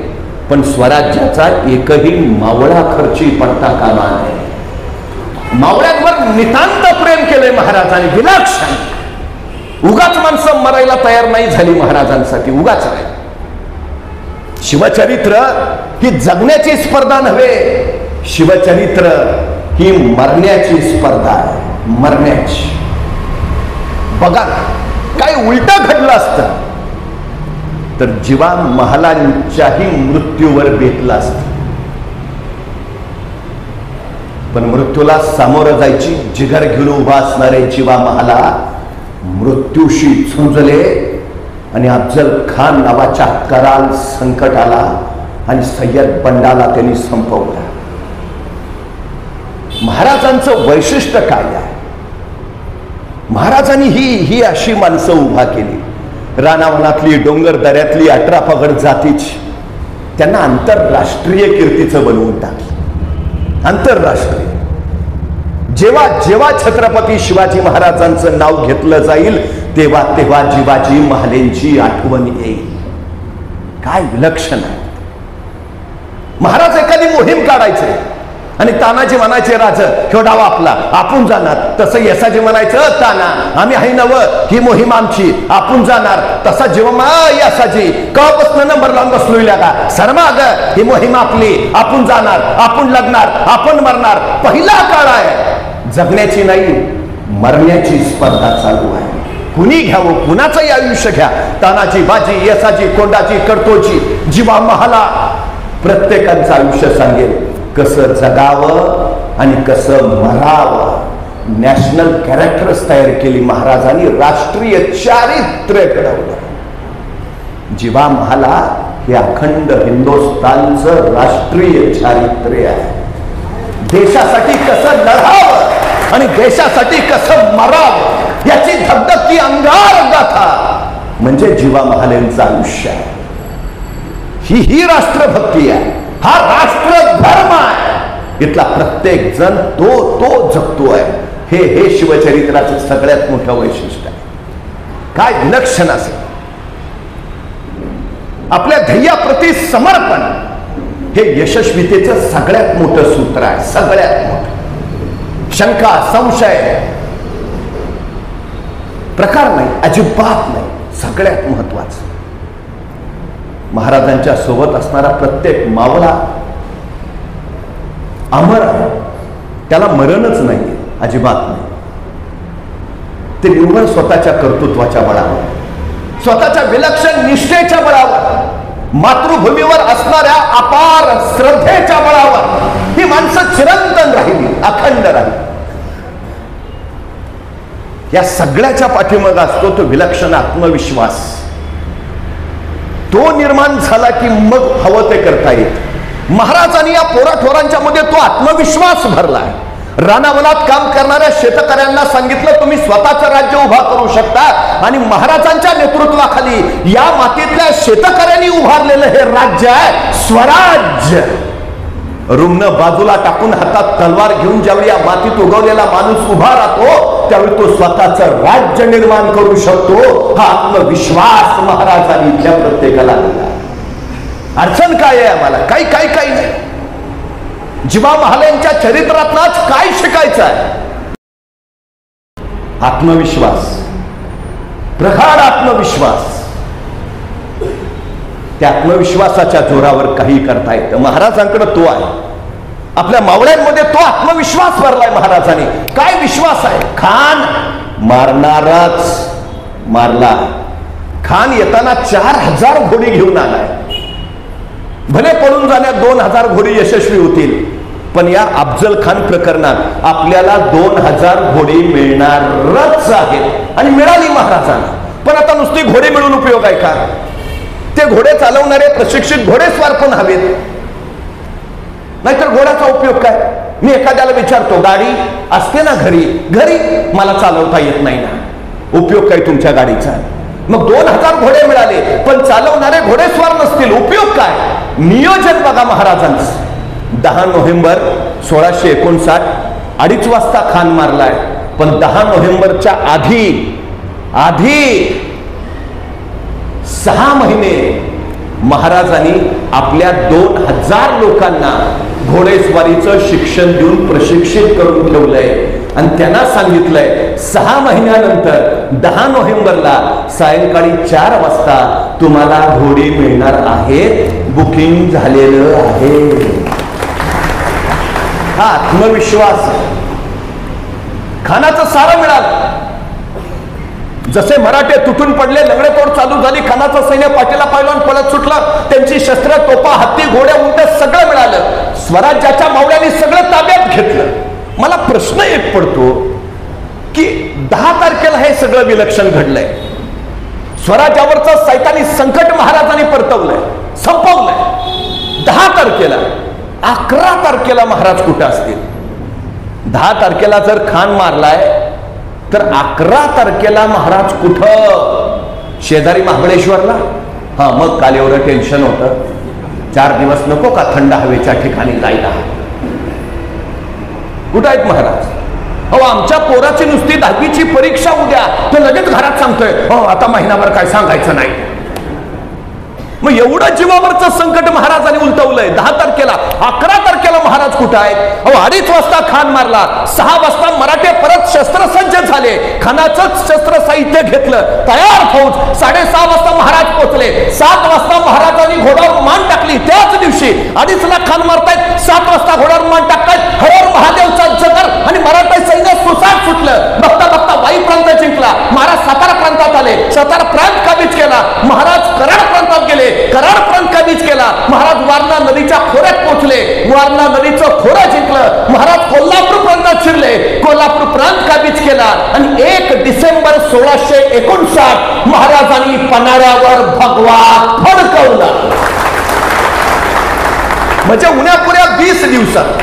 Speaker 1: पण स्वराज्याचा एकही मावळा खर्ची पडता कामा नये. मावळ्यांवर नितांत प्रेम केले महाराजांनी, विलक्षण. उगाच माणसं मरायला तयार नाही झाली महाराजांसाठी, उगाच आहे. शिवचरित्र ही जगण्याची स्पर्धा नव्हे, शिवचरित्र ही मरण्याची स्पर्धा आहे, मरण्याची. बघा काय उलट घडलं असतं तर जिवा महालांच्याही मृत्यूवर बेतला असत. पण मृत्यूला सामोरं जायची जिगर घेऊन उभा असणारे जिवा महाला मृत्यूशी झुंजले आणि अफजल खान नावाच्या कराल संकट आला आणि सय्यद बंडाला त्यांनी संपवला. महाराजांचं वैशिष्ट्य काय आहे? महाराजांनी ही अशी माणसं उभा केली. रानावनातली डोंगर दऱ्यातली 18 पगड जातीची, त्यांना आंतरराष्ट्रीय कीर्तीचं बनवून टाकलं. आंतरराष्ट्रीय. जेव्हा जेव्हा छत्रपती शिवाजी महाराजांचं नाव घेतलं जाईल तेव्हा तेव्हा जिवाजी महालेंची आठवण येईल. काय विलक्षण आहे. महाराज एखादी मोहीम काढायचे आणि तानाजी म्हणायचे, राज ह्यो डाव आपला, आपण जाणार. तसं यसाजी म्हणायचं, ताना आम्ही आहे नव, ही मोहीम आमची, आपण जाणार. तसा जेव्हा यसाजी कवापासून नंबर लावून बसलोय का, शर्मा ग ही मोहीम आपली, आपण जाणार, आपण लग्नार, आपण मरणार. पहिला काळ आहे, जगण्याची नाही मरण्याची स्पर्धा चालू आहे. कुणी घ्यावं, कुणाचंही आयुष्य घ्या. तानाजी, बाजी, यसाजी, कोंडाजी, कडतोजी, जीवा महाला, प्रत्येकाचं आयुष्य सांगेल कसं जगावं आणि कसं मरावं. नॅशनल कॅरेक्टर्स तयार केली महाराजांनी, राष्ट्रीय चारित्र्य घडवलं. जीवा महाला हे अखंड हिंदुस्थानचं राष्ट्रीय चारित्र्य आहे. देशासाठी कसं लढावं आणि देशासाठी कसं मरावं याची धगधगती अंगार गाथा म्हणजे जीवा महालेंचं आयुष्य आहे. ही राष्ट्रभक्ती आहे, हा राष्ट्र धर्म आहे. इथला प्रत्येक जण तो जगतो आहे. हे शिवचरित्राचं सगळ्यात मोठं वैशिष्ट्य आहे. काय विलक्षण असेल. आपल्या ध्येयाप्रती समर्पण हे यशस्वीतेचं सगळ्यात मोठं सूत्र आहे. सगळ्यात मोठं. शंका संशय प्रकार नाही, अजिबात नाही. सगळ्यात महत्वाचं, महाराजांच्या सोबत असणारा प्रत्येक मावळा अमर आहे. त्याला मरणच नाही, अजिबात नाही. ते निर्भर स्वतःच्या कर्तृत्वाच्या बळावर, स्वतःच्या विलक्षण निष्ठेच्या बळावर, मातृभूमीवर असणाऱ्या अपार श्रद्धेच्या बळावर ही माणसं चिरंतन राहिली, अखंड राहिली. या सगळ्याच्या पाठीमागे असतो तो विलक्षण आत्मविश्वास. तो निर्माण झाला की मग हवं ते करता येत. महाराजांनी या पोराठोरांच्या मध्ये तो आत्मविश्वास भरलाय. रानावनात काम करणाऱ्या शेतकऱ्यांना सांगितलं तुम्ही स्वतःचं राज्य उभा करू शकता. आणि महाराजांच्या नेतृत्वाखाली या मातीतल्या शेतकऱ्यांनी उभारलेलं हे राज्य आहे स्वराज्य. रुग्ण बाजूला टाकून हातात तलवार घेऊन ज्यावेळी या मातीत उगवलेला माणूस उभा राहतो त्यावेळी तो स्वतःचं राज्य निर्माण करू शकतो. हा आत्मविश्वास महाराजांनी इथल्या प्रत्येकाला दिला. अडचण काय आहे आम्हाला? काही नाही. जीवा महालेंच्या चरित्रातच काय शिकायचं आहे? आत्मविश्वास, प्रगाढ आत्मविश्वास. त्या आत्मविश्वासाच्या जोरावर काही करता येतं. महाराजांकडे तो आहे. आपल्या मावळ्यांमध्ये तो आत्मविश्वास भरलाय महाराजांनी. काय विश्वास आहे? खान मारणारच मारला. खान येताना 4000 घोडी घेऊन आलाय. भले पडून जाण्यात 2000 घोडी यशस्वी होतील, पण या अफजल खान प्रकरणात आपल्याला 2000 घोडी मिळणारच आहेत. आणि मिळाली महाराजांना. पण आता नुसती घोडी मिळून उपयोग आहे का? ते घोडे चालवणारे प्रशिक्षित घोडेस्वार पण हवेत. नाहीतर घोड्याचा उपयोग काय? मी एखाद्याला विचारतो गाडी असते ना घरी मला चालवता येत नाही ना, उपयोग काय तुमच्या गाडीचा? मग 2000 घोडे मिळाले पण चालवणारे घोडेस्वार नसतील, उपयोग काय? नियोजन बघा महाराजांचं. 10 नोव्हेंबर 1659 2:30 वाजता खान मारलाय. पण 10 नोव्हेंबरच्या आधी 6 महिने महाराजांनी आपल्या 2000 लोकांना घोडेस्वारीचं शिक्षण देऊन प्रशिक्षित करून ठेवलंय. आणि त्यांना सांगितलंय 6 महिन्यानंतर 10 नोव्हेंबरला सायंकाळी 4 वाजता तुम्हाला घोडी मिळणार आहे, बुकिंग झालेलं आहे. हा आत्मविश्वास. खानाचं सारं मिळालं. जसे मराठे तुटून पडले, लंगडेतोड चालू झाली, खानाचं सैन्य पाठीला पाहिलं पळत सुटलं. त्यांची शस्त्र, तोफा, हत्ती, घोड्या, उंट सगळं मिळालं. स्वराज्याच्या मावळ्यांनी सगळं ताब्यात घेतलं. मला प्रश्न एक पडतो की 10 तारखेला हे सगळं विलक्षण घडलंय. स्वराज्यावरचं सैतानी संकट महाराजांनी परतवलंय, संपवलंय 10 तारखेला. 11 तारखेला महाराज कुठे असतील? 10 तारखेला जर खान मारलाय तर 11 तारखेला महाराज कुठं? शेजारी महाबळेश्वरला, हा मग काल एवढं टेन्शन होतं, 4 दिवस नको का थंड हवेच्या ठिकाणी जायला. कुठं आहेत महाराज? अहो आमच्या पोराची नुसती 10वीची परीक्षा उद्या, तो लगेच घरात सांगतोय हो आता महिनाभर काय सांगायचं नाही. मग एवढं जीवावरचं संकट महाराजांनी उलटवलंय. 10 तारखेला 11 तारखेला महाराज कुठं आहेत? अहो 2:30 वाजता खान मारला, 6 वाजता मराठे परत शस्त्रसज्ज झाले, खानाचं शस्त्र साहित्य घेतलं, तयार फौज. 6:30 वाजता महाराज पोहोचले, 7 वाजता महाराजांनी घोड्यावर मान टाकली. त्याच दिवशी 2:30 ला खान मारतायत, 7 वाजता घोड्यावर मान टाकतायत, हर महादेवचा जगर आणि मराठा सैन्य सुसाट सुटलं. बघता बघता वाई प्रांत जिंकला, महाराज सातारा प्रांतात आले, सातारा प्रांत काबीज केला, महाराज कराड प्रांतात गेले, कराड प्रांत काबीज केला, महाराज वारणा नदीच्या खोऱ्यात पोहोचले, वारणा नदीचं खोरं जिंकलं, महाराज कोल्हापूर प्रांतात शिरले, कोल्हापूर प्रांत काबीज केला आणि 1 डिसेंबर 1659 महाराजांनी पन्हाळ्यावर भगवा फडकवला. म्हणजे उन्हापुऱ्या 20 दिवसात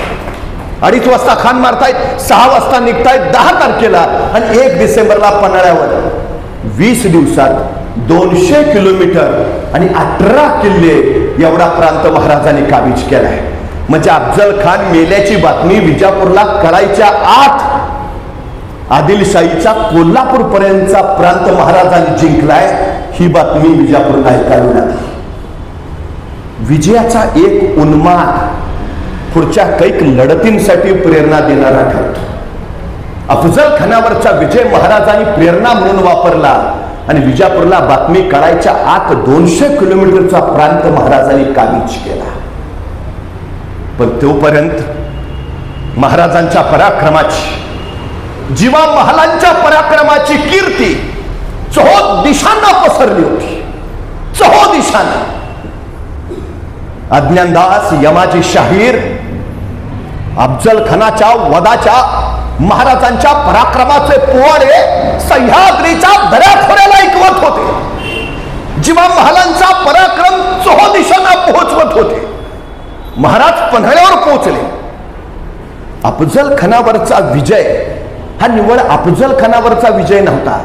Speaker 1: 2:30 वाजता खान मारतायत, 6 वाजता निघतायत 10 तारखेला आणि 1 डिसेंबरला पन्हाळ्यावर. 20 दिवसात 200 किलोमीटर आणि 18 किल्ले एवढा प्रांत महाराजांनी काबीज केलाय. म्हणजे अफजल खान मेल्याची बातमी विजापूरला कळायच्या आत आदिलशाहीचा कोल्हापूर पर्यंतचा प्रांत महाराजांनी जिंकलाय, ही बातमी विजापूरला ऐकायला लागली. विजयाचा एक उन्माद पुढच्या कैक लढतींसाठी प्रेरणा देणारा ठरतो. अफजल खानावरचा विजय महाराजांनी प्रेरणा म्हणून वापरला आणि विजापूरला बातमी कळायच्या आत 200 किलोमीटरचा प्रांत महाराजांनी काबीज केला. पण तोपर्यंत महाराजांच्या पराक्रमाची, जीवा महालांच्या पराक्रमाची कीर्ती चहो दिशांना पसरली होती, चहो दिशांना. अज्ञानदास, यमाजी शाहीर अफजल खानाच्या वधाच्या, महाराजांच्या पराक्रमाचे पोवाडे सह्याद्रीच्या दऱ्याखोऱ्याला ऐकवत होते. जीवा महालांचा पराक्रम चोहो दिशांना पोहोचवत होते. महाराज पन्हाळ्यावर पोहोचले. अफजल खानावरचा विजय हा निव्वळ अफजल खानावरचा विजय नव्हता,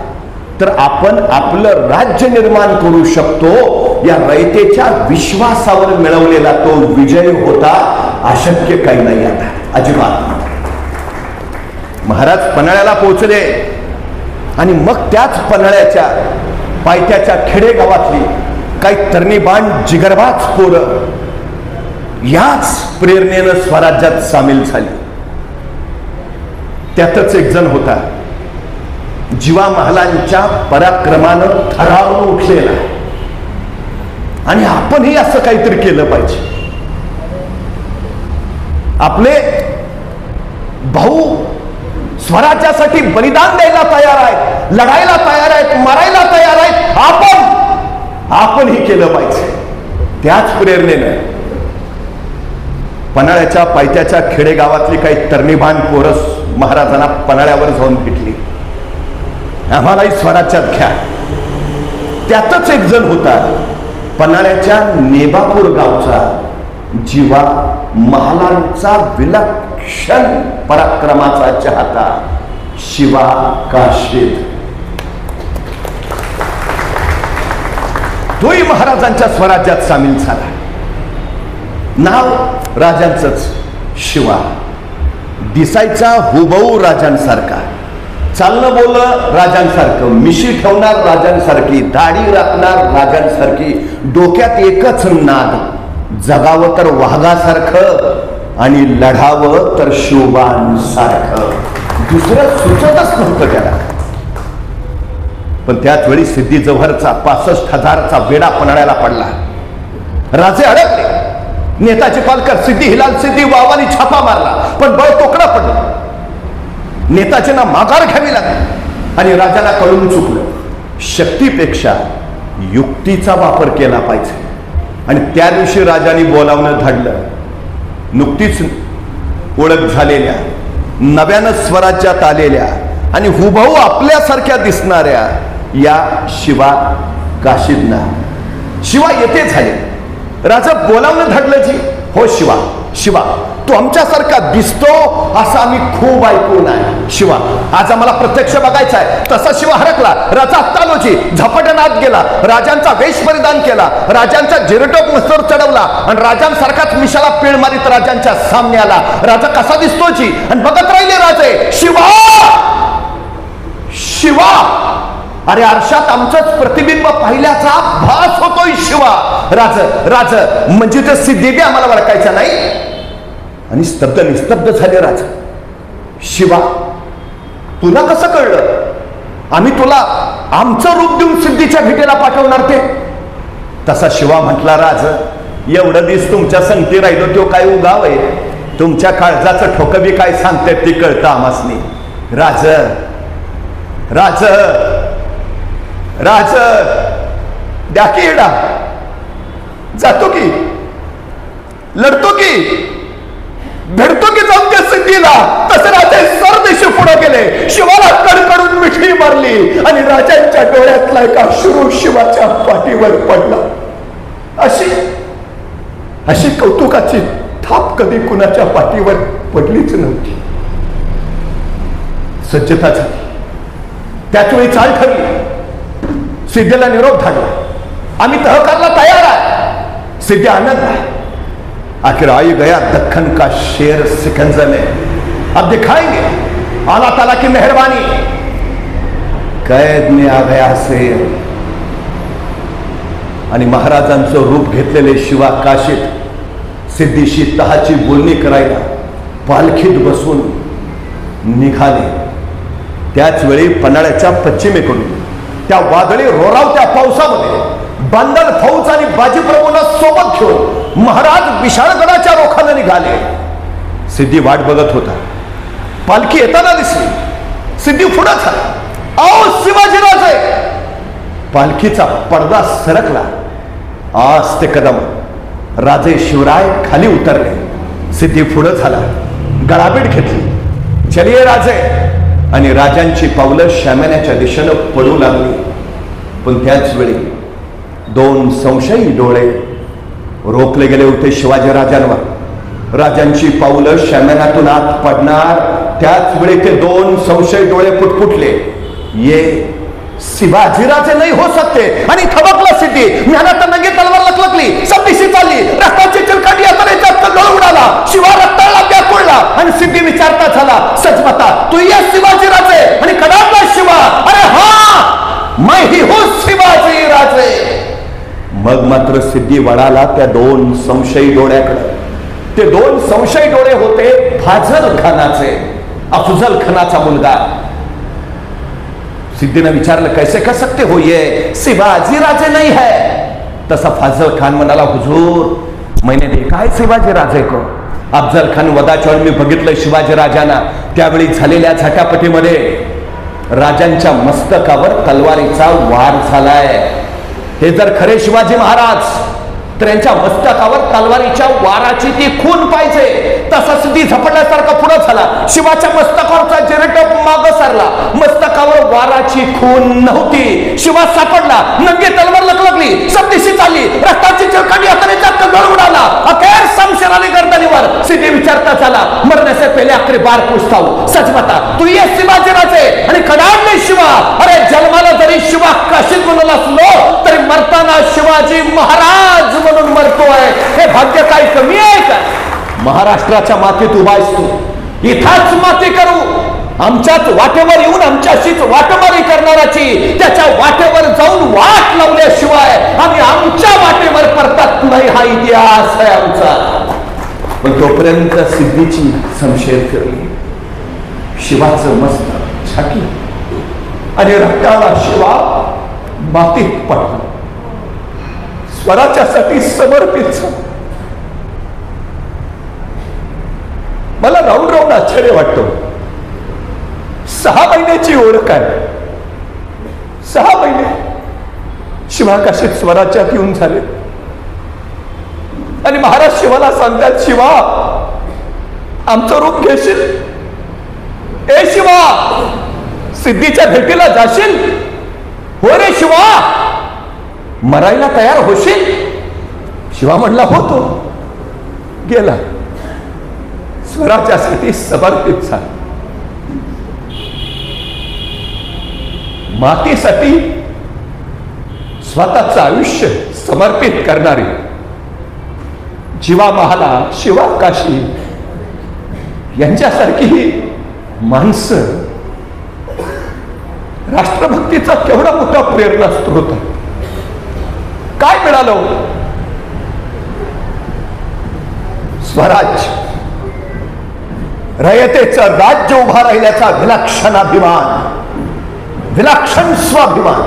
Speaker 1: तर आपण आपलं राज्य निर्माण करू शकतो या रयतेच्या विश्वासावर मिळवलेला तो विजय होता. अशक्य काही नाही आता अजिबात. महाराज पन्हाळ्याला पोहोचले आणि मग त्याच पन्हाळ्याच्या पायथ्याच्या खेडेगावातली काही तरणीबाण जिगरबाज पोरं याच प्रेरणेनं स्वराज्यात सामील झाली. त्यातच एक जण होता जीवा महालांच्या पराक्रमानं थरावून उठलेला आणि आपणही असं काहीतरी केलं पाहिजे. आपले भाऊ स्वराज्यासाठी बलिदान द्यायला तयार आहेत, लढायला तयार आहेत, मरायला तयार आहेत, आपणही केलं पाहिजे. त्याच प्रेरणेनं पन्हाळ्याच्या पायथ्याच्या खेडेगावातली काही तरणीभान पोरस महाराजांना पन्हाळ्यावर जाऊन भेटली, आम्हालाही स्वराज्यात घ्या. त्यातच एक जण होता पन्हाळ्याच्या नेबापूर गावचा जीवा महालांचा विलक्षण पराक्रमाचा चाहता शिवा काशीद. तोही महाराजांच्या स्वराज्यात सामील झाला. नाव राजांचंच शिवा, दिसायचा हुबहू राजांसारखा, चालणं बोलणं राजांसारखं, मिशी ठेवणार राजांसारखी, दाढी राखणार राजांसारखी, डोक्यात एकच नाद, जगावं तर वाघासारखं आणि लढावं तर शोभांसारखं. दुसरं सुचतच नव्हतं त्याला. पण त्याच वेळी सिद्धी जव्हरचा 65,000चा वेढा पन्हाळ्याला पडला. राजे अडकले. नेताजी पालकर, सिद्धी हिलाल सिद्धी वावानी छापा मारला, पण बळ तोकडा पडलं. नेताजींना माघार घ्यावी लागली आणि राजाला कळून चुकलं. शक्तीपेक्षा युक्तीचा वापर केला पाहिजे आणि त्या दिवशी राजांनी बोलावणं धाडलं. नुकतीच ओळख झालेल्या, नव्यानं स्वराज्यात आलेल्या आणि हुबहू आपल्यासारख्या दिसणाऱ्या या शिवा काशीदना. शिवा येथे झाले. राजा बोलावणं धाडलं जी, हो शिवा, शिवा तू आमच्यासारखा दिसतो असं आम्ही खूप ऐकून आहे शिवा. आज आम्हाला प्रत्यक्ष बघायचा आहे. तसा शिवा हरकला. राजा तालोजी झपाट्याने आत गेला, राजांचा वेश परिधान केला, राजांचा जिरटोप मस्तवर चढवला आणि राजांसारखाच मिशाला पीळ मारित राजांच्या सामने आला. राजा कसा दिसतो जी आणि बघत राहिले राजे. शिवा शिवा, अरे आरशात आमचंच प्रतिबिंब पाहिल्याचा भास होतोय शिवा. राज म्हणजे ते सिद्धी आम्हाला ओळखायचा नाही. आणि स्तब्ध निस्तब्ध झाले राजा. शिवा, तुला कसं कळलं आम्ही तुला आमचं रूप देऊन सिद्धीच्या भेटीला पाठवणार ते? तसा शिवा म्हटला, राज एवढं दिस तुमच्या संगती राहिलो तो काय उगाव आहे? तुमच्या काळजाचं ठोकं बी काय सांगते ती कळतं आम्हासनी. राज राज राज द्या की येडा, जातो की, लढतो की, भेटतो की जाऊन त्या सिद्धीला. तसे राजे सरदेशी पुढे गेले. शिवाला कडकडून मिठी मारली आणि राजांच्या डोळ्यातला एक अश्रू शिवाच्या पाठीवर पडला. अशी कौतुकाची थाप कधी कुणाच्या पाठीवर पडलीच नव्हती. सज्जता झाली. त्याच वेळी चाल ठरली. सिद्धीला निरोप धाडला. आम्ही तहकारला तयार आहे. सिद्धी आनंद आहे. आखिर आई गया दक्खन का शेर सिकंदर में, अब दिखाएंगे अल्लाह ताला की मेहरबानी. कैद में आ गया शेर. आणि महाराजांचं रूप घेतलेले शिवा काशीत सिद्धीशी तहाची बोलणी करायला पालखीत बसून निघाले. त्याच वेळी पन्हाळ्याच्या पश्चिमेकडून त्या वादळी रोरावत्या पावसामध्ये बांधल फौज आणि बाजीप्रभूंना सोबत घेऊन महाराज विशाळगडाच्या रोखाला निघाले. सिद्धी वाट बघत होता. पालखी येताना दिसली. सिद्धी पुढे झाला. आओ शिवाजीराजे. पालखीचा पडदा सरकला. आस्ते कदम राजे शिवराय खाली उतरले. सिद्धी पुढे झाला. गळाभेट घेतली. चलिये राजे. आणि राजांची पावलं शामण्याच्या दिशेनं पडू लागली. पण त्याच वेळी दोन संशयी डोळे रोखले गेले होते शिवाजी राजांवर. राजांची पावलं शामण्यातून आत पडणार त्याच वेळी ते दोन संशयी डोळे पुटपुटले. ये शिवाजीराजे नाही हो सकते. आणि थबकला सिद्धी. ज्ञानात नंगे तलवार लकलकली. सब दिशी चालली. रक्ताची चिलकांडी यात्रेचा कल्लोळ उडाला. शिवा रक्ताळला व्याकुळला आणि सिद्धी विचारता झाला, सच बता तू ये शिवाजीराजे? आणि कडाडला शिवा, अरे हा मैं ही हूं शिवाजीराजे. मग मात्र सिद्धी वळाला त्या दोन संशयी डोळ्याकडे. ते दोन संशयी डोळे होते फाजल खानाचे, अफजल खानाचा मुलगा. सिद्धी ने विचारलं, कैसे कह सकते हो ये शिवाजी राजे नहीं है? तसा फाजल खान म्हणाला, हुजूर मैंने देखा है शिवाजी राजे को. अफजल खान वदाच्या मी बघितलं शिवाजी राजांना. त्यावेळी झालेल्या झटापटीमध्ये राजांच्या मस्तकावर तलवारीचा वार झालाय. हे जर खरे शिवाजी महाराज तर यांच्या मस्तकावर तलवारीच्या वाराची ती खून पाहिजे. तसा सिद्धी झपटल्यासारखा पुढे झाला. शिवाच्या मस्तकावरचा जिरटोप मागे सरला. मस्तकावर वाराची खून नव्हती. शिवा सापडला. नंगे तलवार लकलकली. सब दिशी चालली. रक्ताची चिलकांडी यात्रेचा कल्लोळ उडाला. अखेर शमशेर अली गर्दनीवर. सिद्धी विचारता झाला, मरने से पहले आखिरी बार पूछता हूं, सच बता तू ये शिवाजी राजे? आणि कडाडले शिवा, अरे जन्माला जरी शिवा काशीत म्हणून असलो तरी मरताना शिवाजी महाराज म्हणून मरतोय. हे भाग्य काय कमी आहे का? महाराष्ट्राच्या मातीत उभा असतो. इथाच माती करू. आमच्याच वाटेवर येऊन आमच्याशीच वाटमारी करणाराची त्याच्या वाटेवर जाऊन वाट लावल्याशिवाय आम्ही आमच्या वाटेवर परतत नाही. हा इतिहास आहे आमचा. पण तोपर्यंत सिद्धीची शमशेर फिरली. शिवाचं मस्तक छाटलं आणि रक्ताला शिवा मातीत पडला. स्वराच्यासाठी समर्पित. मला राहून राहून आश्चर्य वाटतं. 6 महिन्याची ओळख आहे. 6 महिने शिवाकाशीत स्वराच्यात येऊन झाले आणि महाराज शिवाला सांगतात, शिवा आमचं रूप घेशील? ए शिवा, सिद्धीच्या भेटीला जाशील? हो रे शिवा, मरायला तयार होशील? शिवा म्हणला, होतो. गेला. स्वराज्यासाठी समर्पित झाले. मातीसाठी स्वतःचं आयुष्य समर्पित करणारे जीवा महाला, शिवा काशी यांच्यासारखी माणसं राष्ट्रभक्तीचा केवढा मोठा प्रेरणा स्रोत आहे. काय मिळालं? स्वराज्य, रयतेचं राज्य उभा राहिल्याचा विलक्षण अभिमान, विलक्षण स्वाभिमान.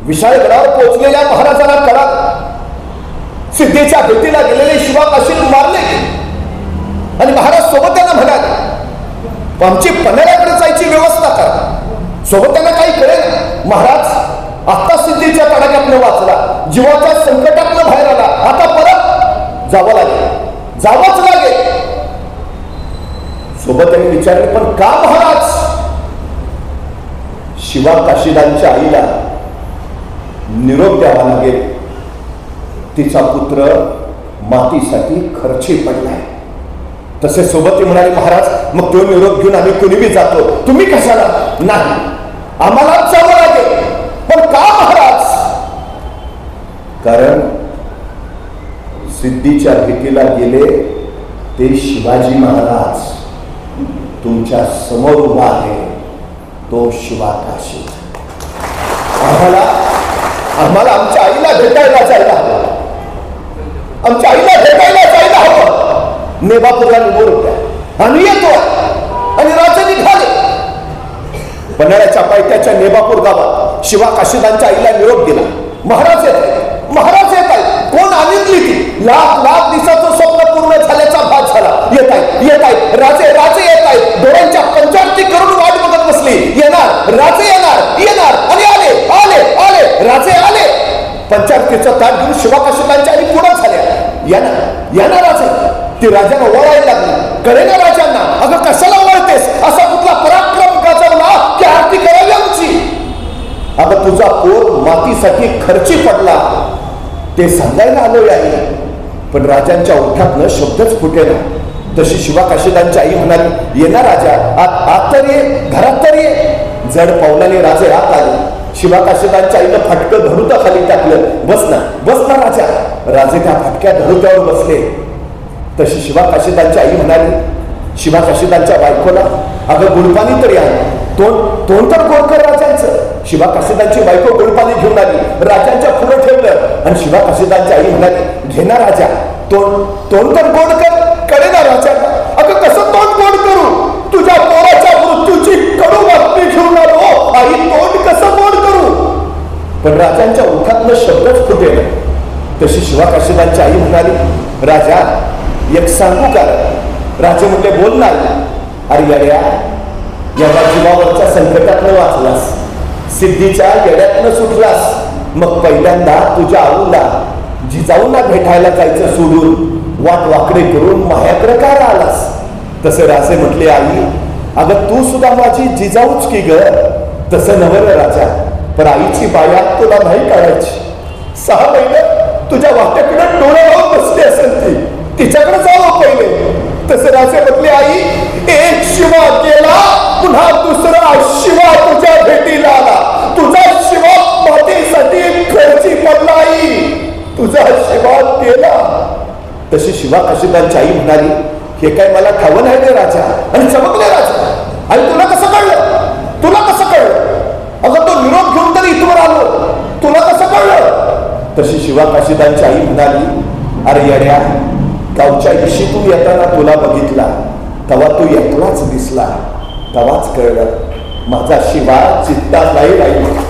Speaker 1: विशाळगडावर पोहोचलेल्या महाराजांना कळा, सिद्धीच्या भेटीला गेलेले शिवा काशीद मारले आणि महाराज सोबत त्यांना म्हणाले, आमची पन्हाळ्याकडे जायची व्यवस्था करा. सोबत त्यांना काही कळेल. महाराज आता सिद्धीच्या तडाख्यातनं वाचला, जीवाच्या संकटातनं बाहेर आला, आता परत जावं लागेल, जावंच लागेल. सोबत त्यांनी विचारले, पण का महाराज? शिवा काशीदांच्या आईला निरोप द्यावा लागेल, तिचा पुत्र मातीसाठी खर्ची पडलाय. तसे सोबत म्हणाले, महाराज मग तो निरोप घेऊन आम्ही कुणीही जातो, तुम्ही कशाला? नाही, आम्हाला जावं लागेल. पण का महाराज? कारण सिद्धीच्या भेटीला गेले ते शिवाजी महाराज तुमच्या समोर उभा आहे, तो शिवा काशीद. आम्हाला आमच्या आईला भेटायला जायला हवं, आमच्या आईला भेटायला जायला हवं. नेबापूरला निघून होत्या, आम्ही येतोय. आणि राजे निघाले. पन्हाळ्याच्या पायथ्याच्या नेबापूर गावात शिवा काशीदांच्या आईला निरोप दिला. महाराज येत आहेत, महाराज येत आहेत. कोण आणली ती? लाख दिवसाचं स्वप्न पूर्ण झाल्याचा भाग झाला. येत आहेत राजे, राजे येत आहेत. डोळ्यांच्या पंचारती करून वाट बघत बसली. येणार राजे, येणार. आणि आले आले आले राजे आले. पंचारतीचं ताट घेऊन शिवा काशीदांच्या आई पुढे झाल्या. येणार राजे. ती राजांना ओळायला लागली. कळेना राजांना, अगं कशाला ओळतेस? असा कुठला पराक्रम गाजवला की आरती करावी आमची? अगं तुझा पोर मातीसाठी खर्ची पडला ते सांगायला आलोय आहे. पण राजांच्या ओठातनं शब्दच फुटेना. तशी शिवा काशीदांची आई म्हणाली, ये ना राजा, आत तर ये, घरात तर ये. जड पावलाने राजे आत आले. शिवा काशीदांच्या आईनं फटकं धरुता खाली टाकलं. बस ना राजा. राजे त्या फटक्या धरुत्यावर बसले. तशी शिवा काशीदांची आई म्हणाली शिवा काशीदांच्या बायकोला, अगं गुळपाणी तरी आण, तोंड तर गोड कर राजांचं. शिवा काशीदांची बायको गुळपाणी घेऊन आली, राजांच्या पुढे ठेवलं आणि शिवा काशीदांची आई म्हणाली, घे ना राजा, तोंड तर गोड कर. कळे ना राजांना, अगं कसं तोंड गोड करू? तुझ्या पोराच्या मृत्यूची कडू बातमी घेऊन आलो, आई तोंड कसं गोड करू? पण राजांच्या ओठातनं शब्दच फुटेल. तशी शिवा काशीदांची आई म्हणाली, राजा एक सांगू का? राजे म्हणले, बोल ना. अरे येड्या, या जीवावरच्या संकटातनं वाचलास, सिद्धीच्या येड्यातनं सुटलास, मग पहिल्यांदा तुझ्या आऊला जिजाऊंना भेटायला जायचं सोडून वाट वाकडे करून मायाकडे काय आलास? तसे राजे म्हटले, आई अगं तू सुद्धा माझी जिजाऊच की ग. तसं नवल राजा, पण आईची बायात तुला नाही काढायची. 6 महिने तुझ्या वाट्याकडे डोळे लावून बसली असेल ती, तिच्याकडे जावं पहिले. तसे राजे म्हटले, आई एक शिवा गेला, पुन्हा दुसरा शिवा तुझ्या भेटीला आला. तुझा शिवा मातीसाठी खर्ची पडला. आई तुझा शिवा गेला. तशी शिवा काशीदांची आई म्हणाली, हे काय मला ठावं नाही रे राजा. आणि चमकले राजा, आणि तुला कसं कळलं? तुला कसं कळलं? अगं तो निरोप घेऊन तरी इथवर आलो, तुला कसं कळलं? तशी शिवा काशीदांची आई म्हणाली, अरे येड्या, गावच्या दिवशी तू येताना तुला बघितला, तेव्हा तू एकलाच दिसला, तेव्हाच कळलं माझा शिवा चित्ता नाही राहिला.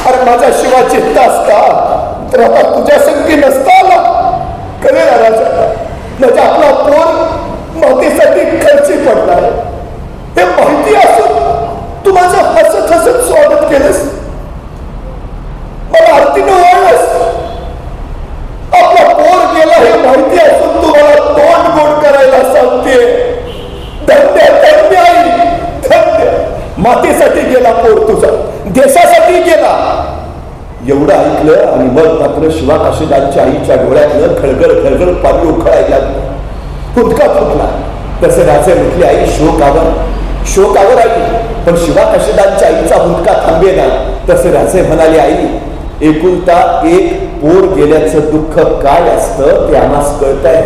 Speaker 1: अरे माझा शिवा चित्ता असता तर आता तुझ्या संगी नसता आला. कळे ना राजा, म्हणजे आपला पोर मातीसाठी खर्ची पडणार हे माहिती असून तू माझं हसत हसत स्वागत केलंस, मला आरतीने ओळखलंस. आपला पोर गेला हे माहिती असून तू मला तोंड गोड करायला सांगते. धन्य धन्य आई, धन्य. मातीसाठी गेला पोर तुझा, देशासाठी गेला. एवढं ऐकलं आणि मग मात्र शिवा काशीदांच्या आईच्या डोळ्यातलं खळगळ खळगळ पाणी उखळायला फुटका फुटला. तसं राजे म्हटले, आई शोकावर आई, पण शिवा काशीदांच्या आईचा हुंदका थांबे ना. तसं राजे म्हणाले, आई एकुलता एक पोर गेल्याचं दुःख काय असतं ते आम्हास कळतंय,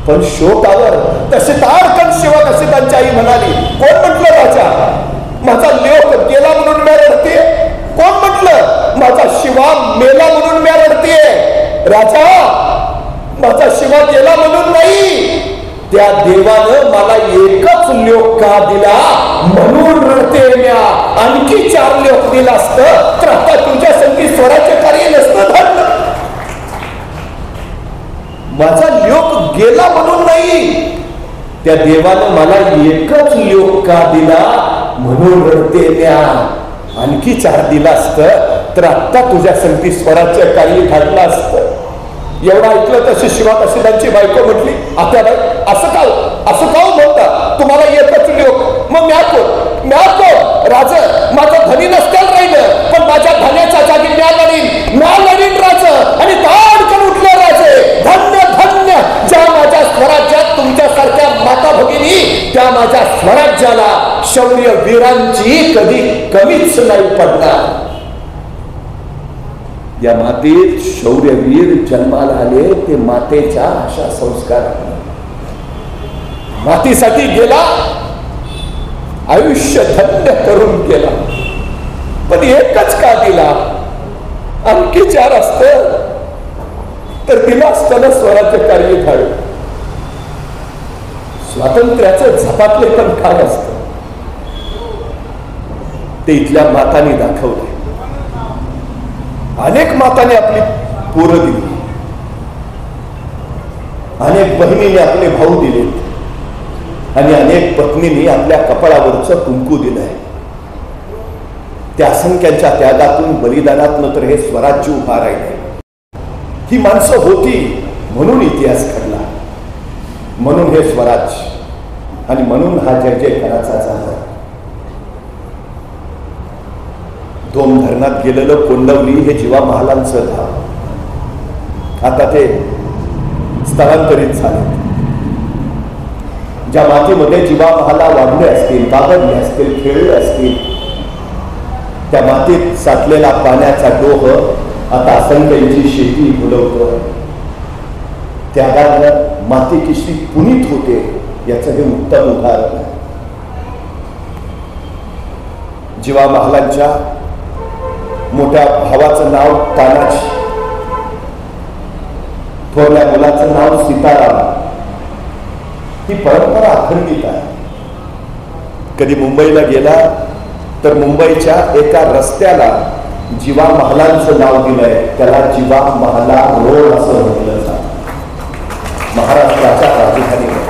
Speaker 1: पण शोकावर. तसे ताडकन शिवा काशीदांची आई म्हणाली, कोण म्हटलं राजा माझा लेक गेला म्हणून मी रडते? कोण म्हटलं माझा शिवा मेला म्हणून मी रडते? राजा माझा शिवा गेला म्हणून नाही, त्या देवानं मला एकच लोक का दिला म्हणून रडते म्या. आणखी 4 लोक दिला असतं तर आता तुझ्या संगी स्वराज्य कार्य नसतं झालं. माझा लोक गेला म्हणून नाही, त्या देवानं मला एकच लोक का दिला म्हणून रडते म्या. आणखी 4 दिला असतं तर आता तुझ्या संगती स्वराज्य कार्य घडलं असतं. एवढं ऐकलं तशी शिवा काशीदांची बायको म्हटली, आत्याबाई असं का म्हणता? तुम्हाला एकच लोक, मग म्या राज माझं धनी नसत्याला राहिलं, पण माझ्या धन्याच्या जागी म्या लढीन राज. आणि ताडकन उठलं राजे, धन्य धन्य ज्या माझ्या स्वराज्यात तुमच्यासारख्या माता भगिनी, त्या माझ्या स्वराज्याला शौर्य वीरांची कधी कमीच नाही पडणार. या मातीत शौर्यवीर जन्माला आले ते मातेच्या अशा संस्कार. मातीसाठी गेला, आयुष्य धन्य करून गेला, पण एकच का दिला? आणखी 4 असतं तर दिला असताना स्वराज्य कार्य घडलं. स्वातंत्र्याचं झपाटले पण काय असतं ते इथल्या मातांनी दाखवले. अनेक माताने आपली पोरं दिली, अनेक बहिणीने आपले भाऊ दिले आणि अनेक पत्नींनी आपल्या कपाळावरचं कुंकू दिलंय. त्या असंख्यांच्या त्यागातून बलिदानातून तर हे स्वराज्य उभा राहिले. ही माणसं होती म्हणून इतिहास घडला, म्हणून हे स्वराज्य आणि म्हणून हा जय जयकाराचा झाला. धोम धरणात गेलेलं कोंडवली हे जीवा महालांचं धाव आता ते स्थलांतरित झाले. ज्या मातीमध्ये जीवा महाला वाढले असतील, बागडले असतील, खेळले असतील, त्या मातीत साठलेला पाण्याचा डोह आता असंख्यांची शेती फुलवतो. त्यागानं माती कशी पुनीत होते याचं हे उत्तम उदाहरण आहे. जीवा महालांच्या मोठ्या भावाचं नाव तानाजी, थोरल्या मुलाचं नाव सीताराम. ही परंपरा अखंडित आहे. कधी मुंबईला गेला तर मुंबईच्या एका रस्त्याला जीवा महालांचं नाव दिलंय, त्याला जीवा महाला रोड असं म्हटलं जातं. महाराष्ट्राच्या राजधानीवर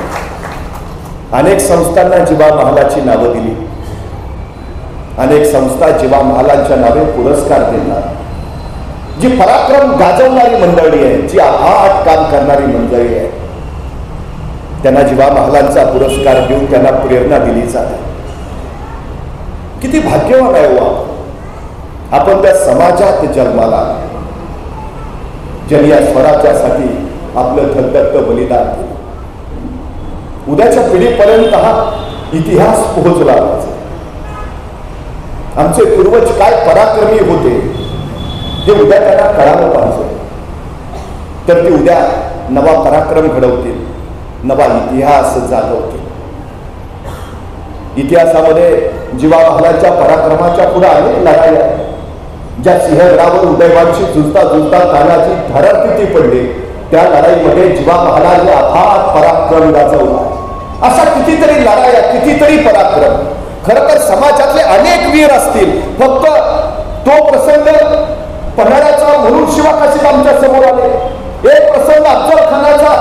Speaker 1: अनेक संस्थांना जीवा महालाची नावं दिली. अनेक संस्था जीवा महालांच्या नावे पुरस्कार देतात. जी पराक्रम गाजवणारी मंडळी आहे, जी अफाट काम करणारी मंडळी आहे, त्यांना जीवा महालांचा पुरस्कार देऊन त्यांना प्रेरणा दिली जाते. किती भाग्यवान आहे हो आपण त्या समाजात जन्माला, ज्यांनी या स्वराज्यासाठी आपलं धगधगतं बलिदान दिलं. उद्याच्या पिढीपर्यंत हा इतिहास पोहोचला पाहिजे. आमचे पूर्वज काय पराक्रमी होते हे उद्या त्यांना कळालं पाहिजे, तर ते उद्या नवा पराक्रम घडवतील, नवा इतिहास जागवतील. इतिहासामध्ये जीवा महालांच्या पराक्रमाच्या पुढे अनेक लढाई आहेत. ज्या सिंहगडावर उदयवानशी झुजता झुजता तानाजी धरातीर्थी पडले, त्या लढाईमध्ये जीवा महालांनी अफाट पराक्रम गाजवला. अशा कितीतरी लढाया, कितीतरी पराक्रम. खरं तर समाजातले अनेक वीर असतील, फक्त तो प्रसंग पन्हाळ्याचा म्हणून शिवा काशीद आमच्या समोर आले. एक प्रसंग अफजल खानाचा,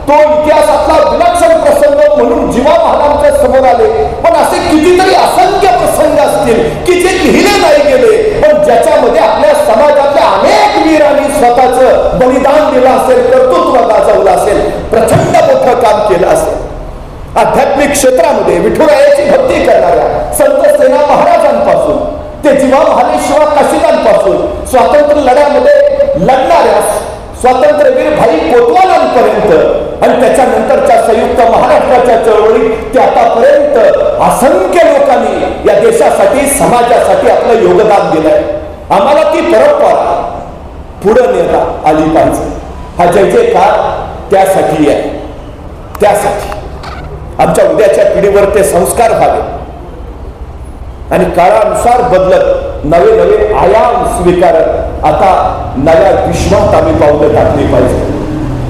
Speaker 1: तो इतिहासातला विलक्षण प्रसंग म्हणून जीवा महालांच्या समोर आले. पण असे कितीतरी असंख्य प्रसंग असतील की जे लिहिले नाही गेले, पण ज्याच्यामध्ये आपल्या समाजातल्या अनेक वीरांनी स्वतःचं बलिदान दिलं असेल, कर्तृत्व गाजवलं असेल, प्रचंड मोठं काम केलं असेल. आध्यात्मिक क्षेत्रामध्ये विठुरायाची भक्ती करणाऱ्या संत सेना महाराजांपासून ते जीवा महाले शिवा काशीदांपासून स्वातंत्र्य लढ्यामध्ये लढणाऱ्या स्वातंत्र्यवीर भाई कोतवालांपर्यंत आणि त्याच्यानंतरच्या संयुक्त महाराष्ट्राच्या चळवळीत ते आतापर्यंत असंख्य लोकांनी या देशासाठी समाजासाठी आपलं योगदान दिलंय. आम्हाला ती परंपरा पुढे नेता आली पाहिजे. हा जय जयकार त्यासाठी आहे. त्यासाठी आमच्या उद्याच्या पिढीवर ते संस्कार व्हावे आणि काळानुसार बदलत नवे नवे आयाम स्वीकारत आता नव्या विश्वात आम्ही पावलं टाकली पाहिजे.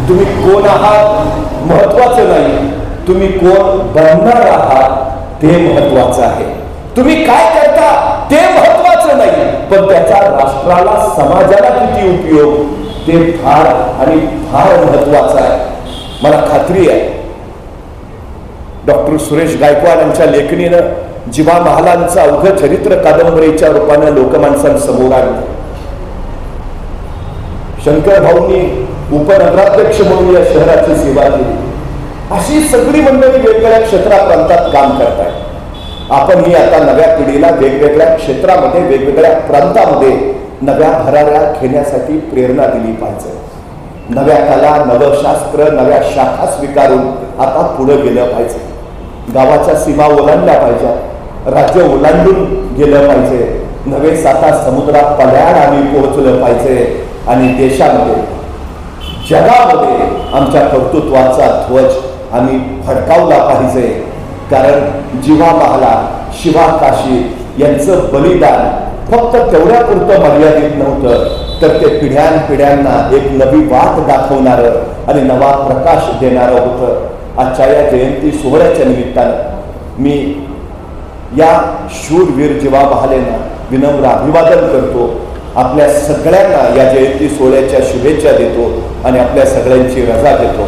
Speaker 1: तुम्ही कोण आहात महत्वाचं नाही, तुम्ही कोण बनणार आहात ते महत्वाचं आहे. तुम्ही काय करता ते महत्वाचं नाही, पण त्याचा राष्ट्राला समाजाला किती उपयोग ते फार आणि फार महत्वाचं आहे. मला खात्री आहे डॉक्टर सुरेश गायकवाड यांच्या लेखणीनं जिवा महालांचं अवघं चरित्र कादंबरीच्या रूपानं लोकमानसांसमोर आणलं. शंकर भाऊंनी उपनगराध्यक्ष म्हणून या शहराची सेवा केली. अशी सगळी मंडळी वेगवेगळ्या क्षेत्राप्रांतात काम करतायत. आपणही आता नव्या पिढीला वेगवेगळ्या क्षेत्रामध्ये वेगवेगळ्या प्रांतामध्ये नव्या भराऱ्या घेण्यासाठी प्रेरणा दिली पाहिजे. नव्या कला नवशास्त्र नव्या शाखा स्वीकारून आता पुढे गेलं पाहिजे. गावाच्या सीमा ओलांडल्या पाहिजे, राज्य ओलांडून गेलं पाहिजे. नवे साता समुद्रात पल्याड आम्ही पोहोचलं पाहिजे आणि देशामध्ये जगामध्ये आमच्या कर्तृत्वाचा ध्वज आम्ही फडकावला पाहिजे. कारण जिवा महाला शिवा काशी यांचं बलिदान फक्त तेवढ्यापुरतं मर्यादित नव्हतं, तर ते पिढ्यानपिढ्यांना एक नवी वाट दाखवणारं आणि नवा प्रकाश देणारं होतं. आजच्या या जयंती सोहळ्याच्या निमित्तानं मी या शूरवीर जिवा महालेंना विनम्र अभिवादन करतो. आपल्या सगळ्यांना या जयंती सोहळ्याच्या शुभेच्छा देतो आणि आपल्या सगळ्यांची रजा देतो.